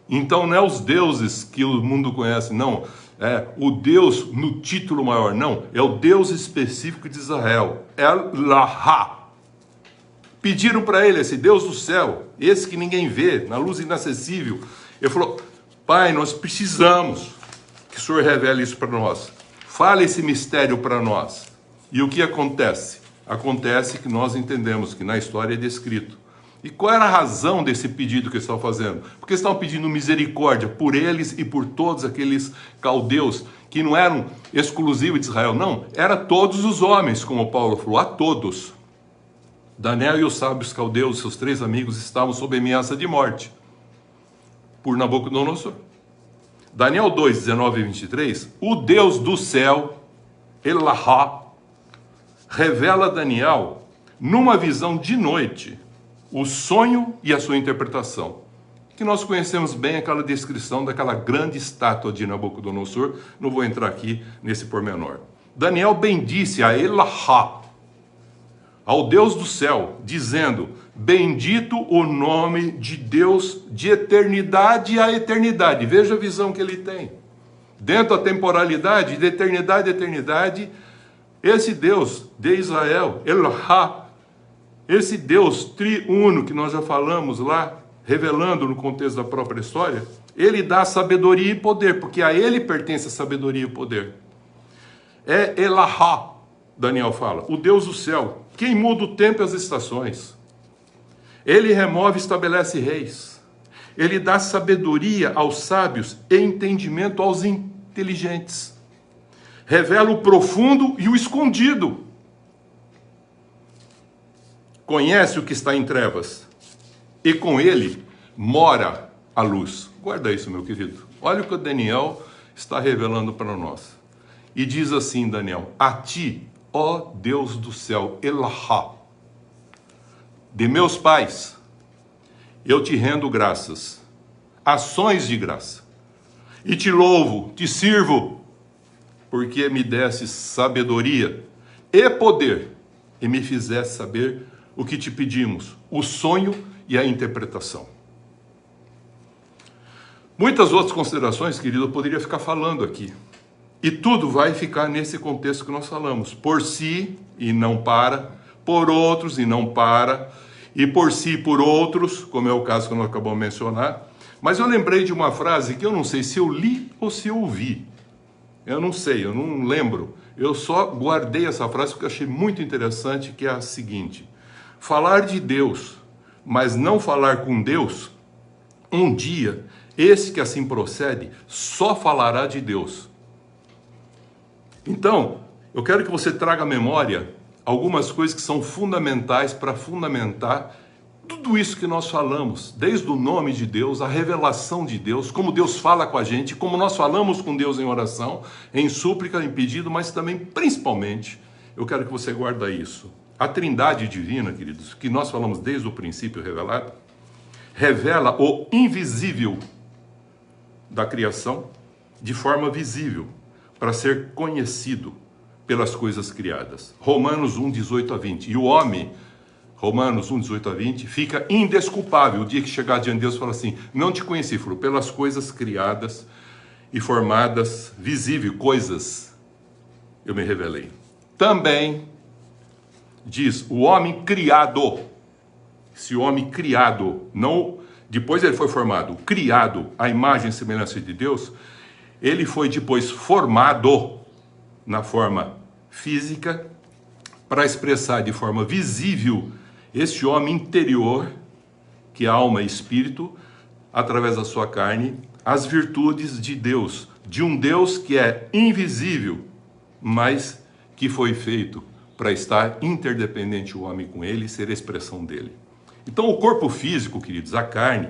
Então não é os deuses que o mundo conhece, não. É o Deus no título maior, não. É o Deus específico de Israel, Elahá. Pediram para ele, esse Deus do céu, esse que ninguém vê, na luz inacessível. Ele falou, Pai, nós precisamos que o Senhor revele isso para nós. Fale esse mistério para nós. E o que acontece? Acontece que nós entendemos que na história é descrito. E qual era a razão desse pedido que eles estavam fazendo? Porque eles estavam pedindo misericórdia por eles e por todos aqueles caldeus que não eram exclusivos de Israel, não. Era todos os homens, como Paulo falou, a todos. Daniel e os sábios caldeus, seus 3 amigos, estavam sob ameaça de morte por Nabucodonosor. Daniel 2, 19 e 23, o Deus do céu, Elahá, revela a Daniel, numa visão de noite, o sonho e a sua interpretação. Que nós conhecemos bem aquela descrição daquela grande estátua de Nabucodonosor, não vou entrar aqui nesse pormenor. Daniel bendisse a Elahá, ao Deus do céu, dizendo, bendito o nome de Deus de eternidade a eternidade. Veja a visão que ele tem. Dentro da temporalidade, de eternidade a eternidade, esse Deus de Israel, Elahá, esse Deus triuno que nós já falamos lá, revelando no contexto da própria história, ele dá sabedoria e poder, porque a ele pertence a sabedoria e o poder. É Elahá, Daniel fala, o Deus do céu, quem muda o tempo e as estações. Ele remove e estabelece reis. Ele dá sabedoria aos sábios e entendimento aos inteligentes. Revela o profundo e o escondido. Conhece o que está em trevas. E com ele mora a luz. Guarda isso, meu querido. Olha o que o Daniel está revelando para nós. e diz assim, Daniel: a ti, ó Deus do céu, Elahá, de meus pais, eu te rendo graças, ações de graça, e te louvo, te sirvo, porque me desse sabedoria e poder, e me fizesse saber o que te pedimos, o sonho e a interpretação. Muitas outras considerações, querido, eu poderia ficar falando aqui. E tudo vai ficar nesse contexto que nós falamos. Por si e não para, por outros e não para, e por si e por outros, como é o caso que nós acabamos de mencionar. Mas eu lembrei de uma frase que eu não sei se eu li ou se eu ouvi. Eu não sei, eu não lembro. Eu só guardei essa frase porque eu achei muito interessante, que é a seguinte: falar de Deus, mas não falar com Deus, um dia, esse que assim procede, só falará de Deus. Então, eu quero que você traga à memória algumas coisas que são fundamentais para fundamentar tudo isso que nós falamos, desde o nome de Deus, a revelação de Deus, como Deus fala com a gente, como nós falamos com Deus em oração, em súplica, em pedido, mas também, principalmente, eu quero que você guarde isso. A Trindade divina, queridos, que nós falamos desde o princípio revelado, revela o invisível da criação de forma visível, para ser conhecido pelas coisas criadas. Romanos 1, 18 a 20. E o homem, Romanos 1, 18 a 20, fica indesculpável o dia que chegar diante de Deus e falar assim: não te conheci, falou, pelas coisas criadas e formadas, visível, coisas, eu me revelei. Também diz, o homem criado, esse homem criado, não, depois ele foi formado, criado à imagem e semelhança de Deus, ele foi depois formado na forma física para expressar de forma visível esse homem interior, que é alma e espírito, através da sua carne, as virtudes de Deus, de um Deus que é invisível, mas que foi feito para estar interdependente o homem com ele e ser a expressão dele. Então o corpo físico, queridos, a carne,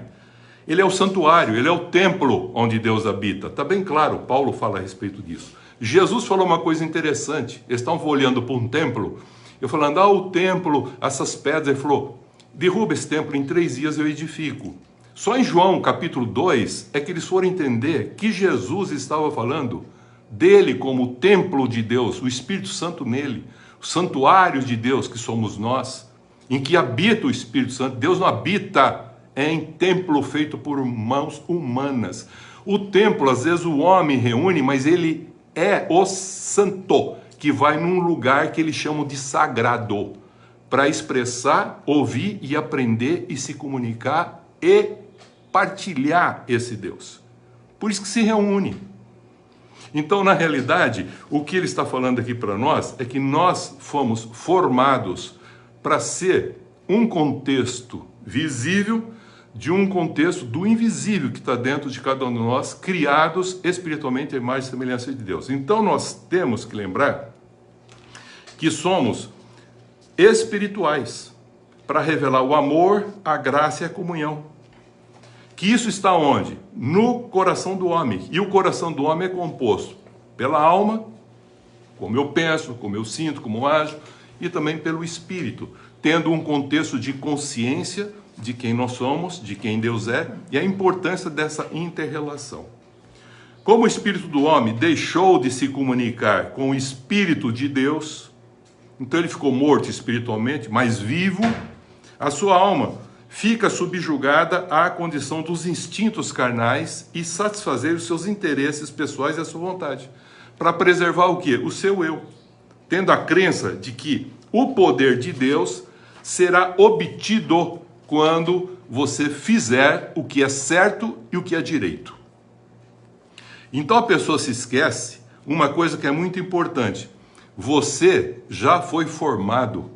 ele é o santuário, ele é o templo onde Deus habita. Está bem claro, Paulo fala a respeito disso. Jesus falou uma coisa interessante, eles estavam olhando para um templo, eu falando, o templo, essas pedras, ele falou, derruba esse templo, em 3 dias eu edifico. Só em João capítulo 2 é que eles foram entender que Jesus estava falando dele como o templo de Deus, o Espírito Santo nele, o santuário de Deus que somos nós, em que habita o Espírito Santo. Deus não habita em templo feito por mãos humanas. O templo, às vezes o homem reúne, mas ele é o santo, que vai num lugar que eles chamam de sagrado, para expressar, ouvir e aprender e se comunicar e partilhar esse Deus. Por isso que se reúne. Então, na realidade, o que ele está falando aqui para nós é que nós fomos formados para ser um contexto visível de um contexto do invisível que está dentro de cada um de nós, criados espiritualmente à imagem e semelhança de Deus. Então nós temos que lembrar que somos espirituais para revelar o amor, a graça e a comunhão. Que isso está onde? No coração do homem. E o coração do homem é composto pela alma, como eu penso, como eu sinto, como eu ajo, e também pelo espírito, tendo um contexto de consciência de quem nós somos, de quem Deus é, e a importância dessa inter-relação. Como o espírito do homem deixou de se comunicar com o espírito de Deus, então ele ficou morto espiritualmente, mas vivo, a sua alma fica subjugada à condição dos instintos carnais e satisfazer os seus interesses pessoais e a sua vontade, para preservar o quê? O seu eu, tendo a crença de que o poder de Deus será obtido quando você fizer o que é certo e o que é direito. Então a pessoa se esquece uma coisa que é muito importante. Você já foi formado,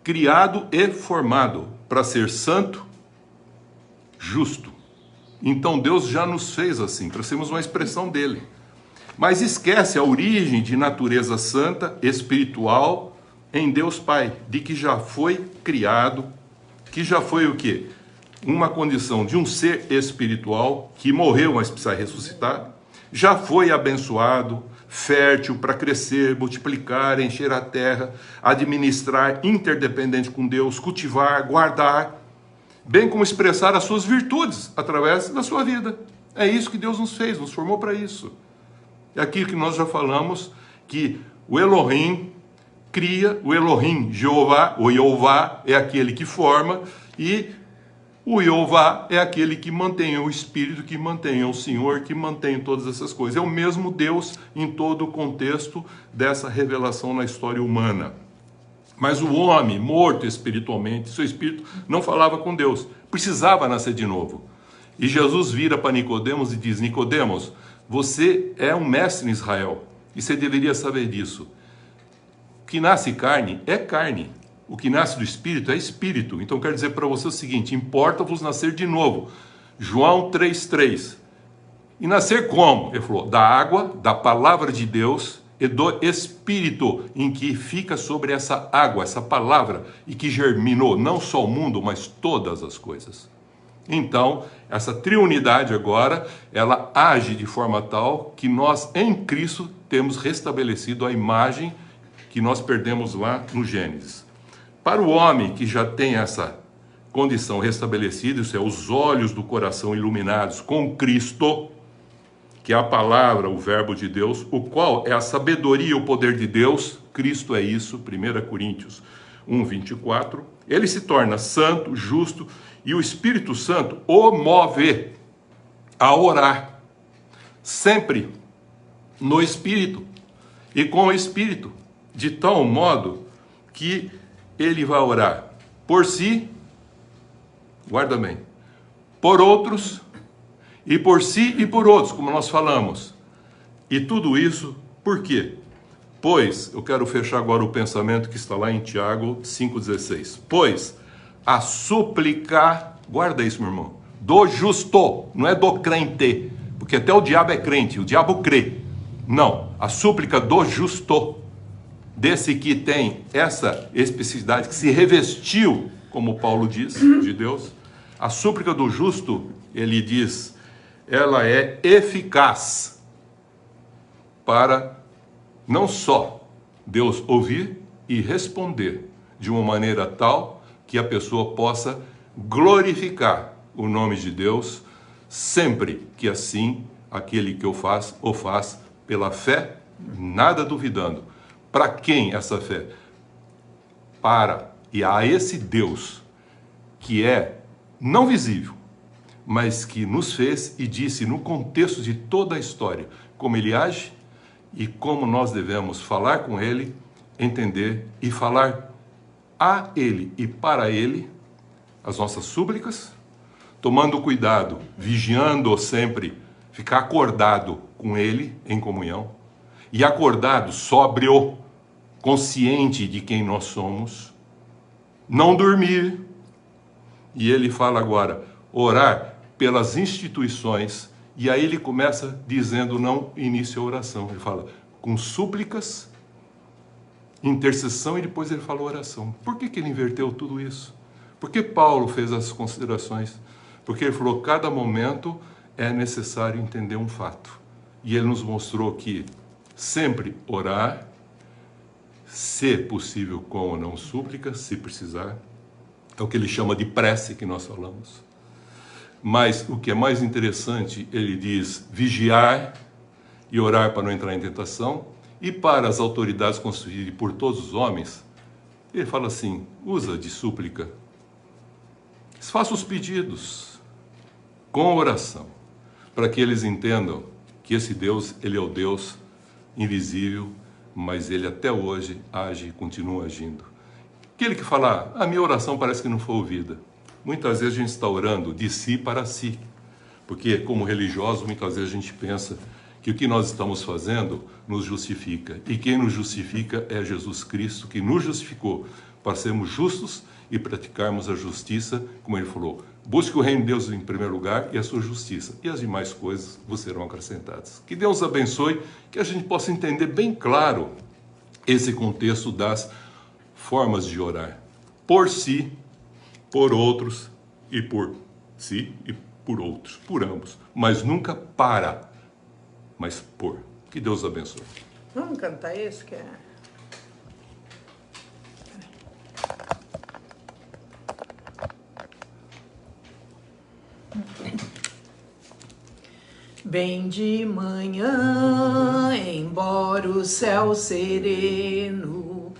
criado e formado para ser santo, justo. Então Deus já nos fez assim, para sermos uma expressão dele. Mas esquece a origem de natureza santa, espiritual, em Deus Pai, de que já foi criado, que já foi o quê? Uma condição de um ser espiritual que morreu, mas precisa ressuscitar, já foi abençoado, fértil para crescer, multiplicar, encher a terra, administrar, interdependente com Deus, cultivar, guardar, bem como expressar as suas virtudes através da sua vida. É isso que Deus nos fez, nos formou para isso. É aqui que nós já falamos que o Elohim cria, o Elohim, Jeová, o Jeová é aquele que forma, e o Jeová é aquele que mantém o Espírito, que mantém o Senhor, que mantém todas essas coisas. É o mesmo Deus em todo o contexto dessa revelação na história humana. Mas o homem, morto espiritualmente, seu espírito não falava com Deus, precisava nascer de novo. E Jesus vira para Nicodemos e diz: Nicodemos, você é um mestre em Israel, e você deveria saber disso. O que nasce carne é carne, o que nasce do Espírito é Espírito. Então quero dizer para você o seguinte: importa-vos nascer de novo. João 3,3. E nascer como? Ele falou: da água, da palavra de Deus e do Espírito, em que fica sobre essa água, essa palavra, e que germinou não só o mundo, mas todas as coisas. Então, essa triunidade agora, ela age de forma tal que nós, em Cristo, temos restabelecido a imagem que nós perdemos lá no Gênesis. Para o homem que já tem essa condição restabelecida, isso é, os olhos do coração iluminados com Cristo, que é a palavra, o verbo de Deus, o qual é a sabedoria e o poder de Deus, Cristo é isso, 1 Coríntios 1:24, ele se torna santo, justo, e o Espírito Santo o move a orar, sempre no Espírito e com o Espírito, de tal modo que ele vai orar por si, guarda bem, por outros, e por si e por outros, como nós falamos. E tudo isso, por quê? Pois, eu quero fechar agora o pensamento que está lá em Tiago 5,16. Pois, a súplica, guarda isso, meu irmão, do justo, não é do crente, porque até o diabo é crente, o diabo crê. Não, a súplica do justo, desse que tem essa especificidade, que se revestiu, como Paulo diz, de Deus, a súplica do justo, ele diz, ela é eficaz para não só Deus ouvir e responder de uma maneira tal que a pessoa possa glorificar o nome de Deus sempre que assim aquele que o faz pela fé, nada duvidando. Para quem essa fé? Para e a esse Deus que é não visível, mas que nos fez e disse no contexto de toda a história como ele age e como nós devemos falar com ele, entender e falar a ele e para ele as nossas súplicas, tomando cuidado, vigiando sempre, ficar acordado com ele em comunhão, e acordado, sóbrio, consciente de quem nós somos, não dormir. E ele fala agora, orar pelas instituições, e aí ele começa dizendo, não inicia a oração, ele fala com súplicas, intercessão, e depois ele fala oração. Por que ele inverteu tudo isso? Porque Paulo fez as considerações, porque ele falou, cada momento é necessário entender um fato, e ele nos mostrou que sempre orar, se possível com ou não súplica, se precisar, é o que ele chama de prece que nós falamos. Mas o que é mais interessante, ele diz vigiar e orar para não entrar em tentação, e para as autoridades constituídas por todos os homens, ele fala assim, usa de súplica, faça os pedidos com oração, para que eles entendam que esse Deus, ele é o Deus invisível, mas ele até hoje age e continua agindo. Aquele que fala, a minha oração parece que não foi ouvida. Muitas vezes a gente está orando de si para si, porque como religioso muitas vezes a gente pensa que o que nós estamos fazendo nos justifica, e quem nos justifica é Jesus Cristo, que nos justificou para sermos justos e praticarmos a justiça, como ele falou, busque o reino de Deus em primeiro lugar e a sua justiça, e as demais coisas vos serão acrescentadas. Que Deus abençoe, que a gente possa entender bem claro esse contexto das formas de orar, por si, por outros e por si e por outros, por ambos, mas nunca para, mas por. Que Deus abençoe. Vamos cantar esse que é... Bem de manhã, embora o céu sereno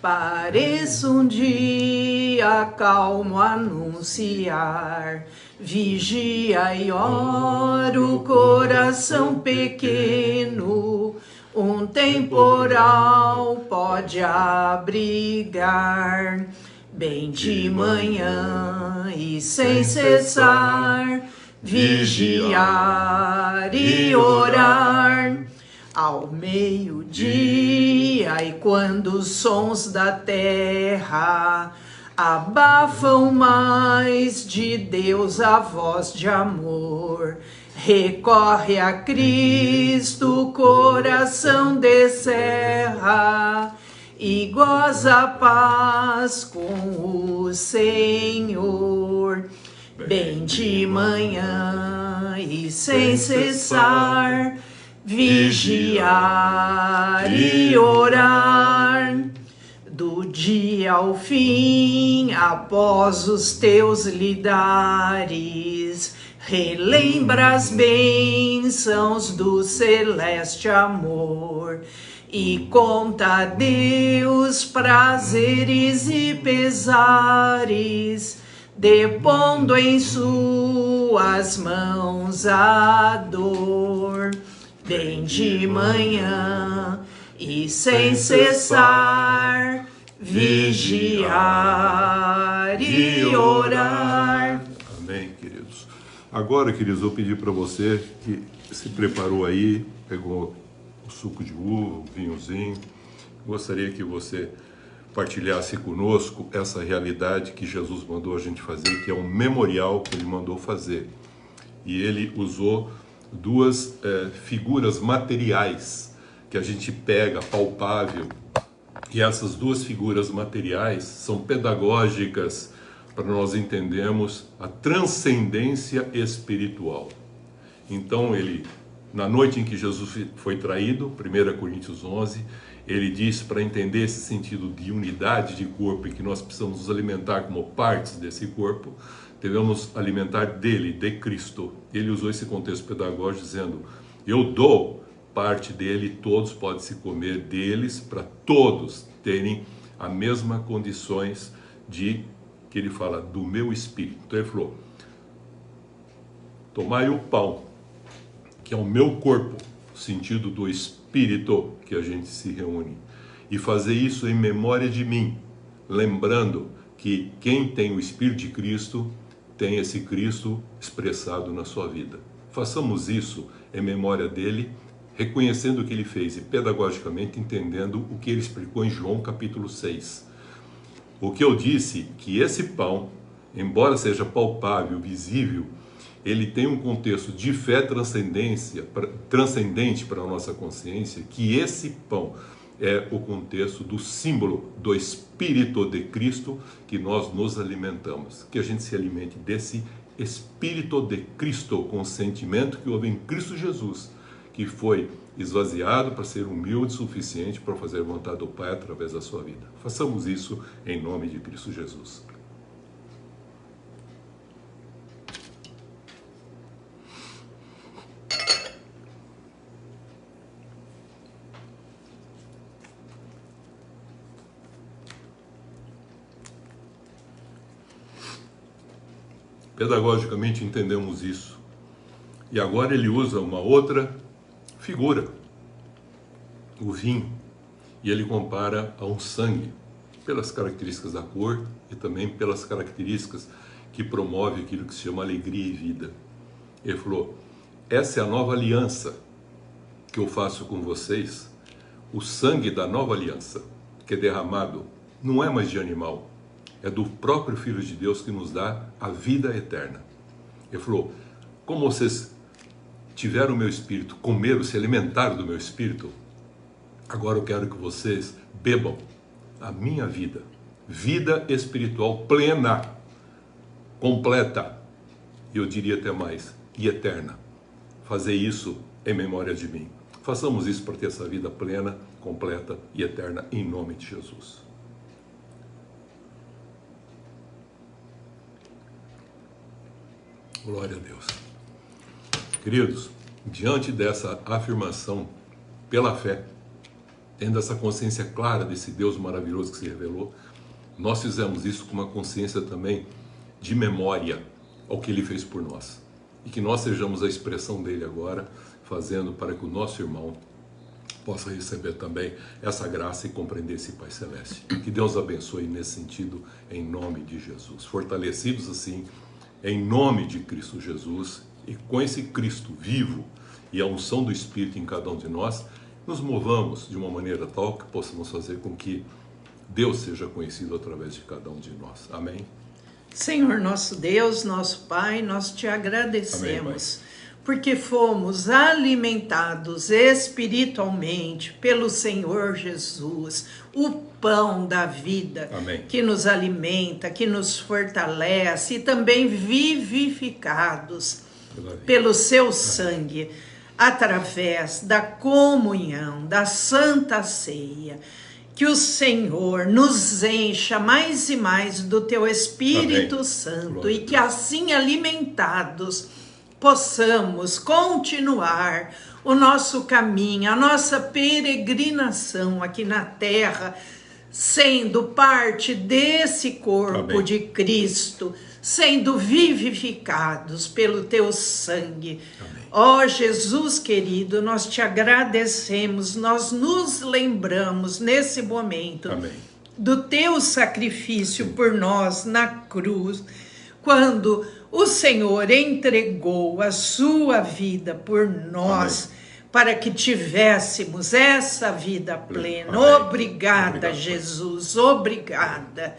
pareça um dia calmo anunciar, vigia e ora o coração pequeno, um temporal pode abrigar. Bem de manhã e sem cessar, vigiar e orar, ao meio-dia e quando os sons da terra abafam mais de Deus a voz de amor, recorre a Cristo, o coração descerra e goza a paz com o Senhor. Bem de manhã e sem cessar, vigiar e orar, do dia ao fim, após os teus lidares, relembra as bênçãos do celeste amor e conta a Deus prazeres e pesares, depondo em suas mãos a dor. Bem de manhã e sem cessar, vigiar e orar. Amém, queridos. Agora, queridos, eu pedi para você que se preparou aí, pegou o suco de uva, o vinhozinho. Gostaria que você partilhasse conosco essa realidade que Jesus mandou a gente fazer, que é um memorial que ele mandou fazer. E ele usou duas figuras materiais que a gente pega, palpável. E essas duas figuras materiais são pedagógicas para nós entendermos a transcendência espiritual. Então ele, na noite em que Jesus foi traído, 1 Coríntios 11, ele diz para entender esse sentido de unidade de corpo e que nós precisamos nos alimentar como partes desse corpo, devemos alimentar dele, de Cristo. Ele usou esse contexto pedagógico dizendo, eu dou parte dele, todos podem se comer deles, para todos terem as mesmas condições de, que ele fala, do meu espírito. Então ele falou, tomai o pão, que é o meu corpo, sentido do espírito que a gente se reúne, e fazer isso em memória de mim, lembrando que quem tem o Espírito de Cristo tem esse Cristo expressado na sua vida. Façamos isso em memória dele, reconhecendo o que ele fez e pedagogicamente entendendo o que ele explicou em João capítulo 6. O que eu disse, que esse pão, embora seja palpável, visível, ele tem um contexto de fé transcendente para a nossa consciência, que esse pão é o contexto do símbolo do Espírito de Cristo que nós nos alimentamos. Que a gente se alimente desse Espírito de Cristo, com o sentimento que houve em Cristo Jesus, que foi esvaziado para ser humilde o suficiente para fazer a vontade do Pai através da sua vida. Façamos isso em nome de Cristo Jesus. Pedagogicamente entendemos isso. E agora ele usa uma outra figura, o vinho, e ele compara a um sangue, pelas características da cor e também pelas características que promove aquilo que se chama alegria e vida. Ele falou, essa é a nova aliança que eu faço com vocês, o sangue da nova aliança, que é derramado, não é mais de animal, é do próprio Filho de Deus que nos dá a vida eterna. Ele falou, como vocês tiveram o meu espírito, comeram, se alimentaram do meu espírito, agora eu quero que vocês bebam a minha vida, vida espiritual plena, completa, e eu diria até mais, e eterna. Fazer isso em memória de mim. Façamos isso para ter essa vida plena, completa e eterna, em nome de Jesus. Glória a Deus. Queridos, diante dessa afirmação, pela fé, tendo essa consciência clara desse Deus maravilhoso que se revelou, nós fizemos isso com uma consciência também de memória ao que Ele fez por nós. E que nós sejamos a expressão dele agora, fazendo para que o nosso irmão possa receber também essa graça e compreender esse Pai Celeste. Que Deus abençoe nesse sentido, em nome de Jesus. Fortalecidos assim, em nome de Cristo Jesus, e com esse Cristo vivo e a unção do Espírito em cada um de nós, nos movamos de uma maneira tal que possamos fazer com que Deus seja conhecido através de cada um de nós. Amém? Senhor nosso Deus, nosso Pai, nós te agradecemos. Amém, porque fomos alimentados espiritualmente pelo Senhor Jesus, o pão da vida. Amém. Que nos alimenta, que nos fortalece, e também vivificados pelo seu sangue, através da comunhão, da Santa Ceia. Que o Senhor nos encha mais e mais do teu Espírito Amém. Santo. Glória, e que assim alimentados possamos continuar o nosso caminho, a nossa peregrinação aqui na terra, sendo parte desse corpo Amém. De Cristo, sendo vivificados pelo teu sangue. Ó Jesus querido, nós te agradecemos, nós nos lembramos nesse momento Amém. Do teu sacrifício por nós na cruz, quando o Senhor entregou a sua vida por nós, Amém. Para que tivéssemos essa vida plena. Amém. Obrigado, Jesus, obrigada.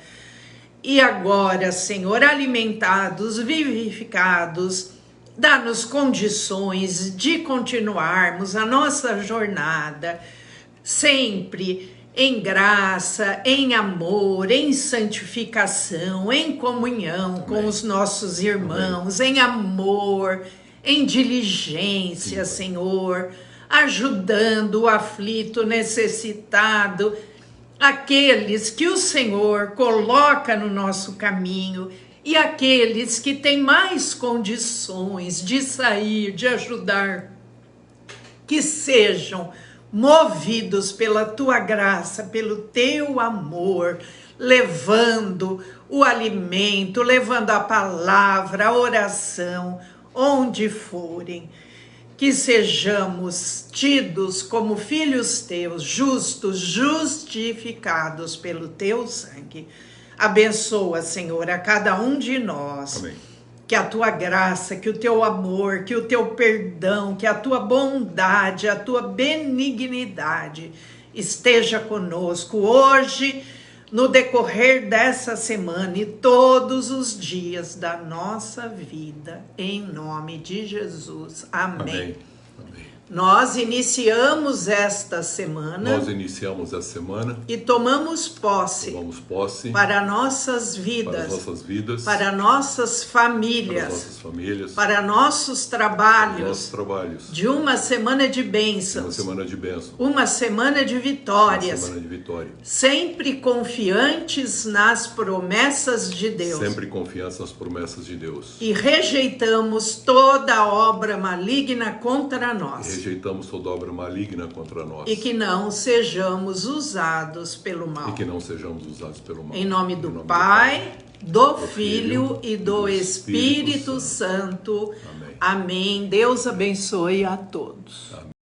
E agora, Senhor, alimentados, vivificados, dá-nos condições de continuarmos a nossa jornada, sempre em graça, em amor, em santificação, em comunhão Amém. Com os nossos irmãos, Amém. Em amor, em diligência, Sim. Senhor, ajudando o aflito, necessitado, aqueles que o Senhor coloca no nosso caminho, e aqueles que têm mais condições de sair, de ajudar, que sejam movidos pela tua graça, pelo teu amor, levando o alimento, levando a palavra, a oração, onde forem. Que sejamos tidos como filhos teus, justos, justificados pelo teu sangue. Abençoa, Senhor, a cada um de nós. Amém. Que a tua graça, que o teu amor, que o teu perdão, que a tua bondade, a tua benignidade esteja conosco hoje, no decorrer dessa semana e todos os dias da nossa vida, em nome de Jesus. Amém. Amém. Amém. Nós iniciamos esta semana. E tomamos posse. Para nossas vidas. Para nossas famílias. Para nossos trabalhos. De uma semana de bênçãos. Uma semana de vitórias. Sempre confiantes nas promessas de Deus. E rejeitamos toda obra maligna contra nós. E que não sejamos usados pelo mal. Em nome do Pai, do Filho e do Espírito Santo. Amém. Deus abençoe a todos. Amém.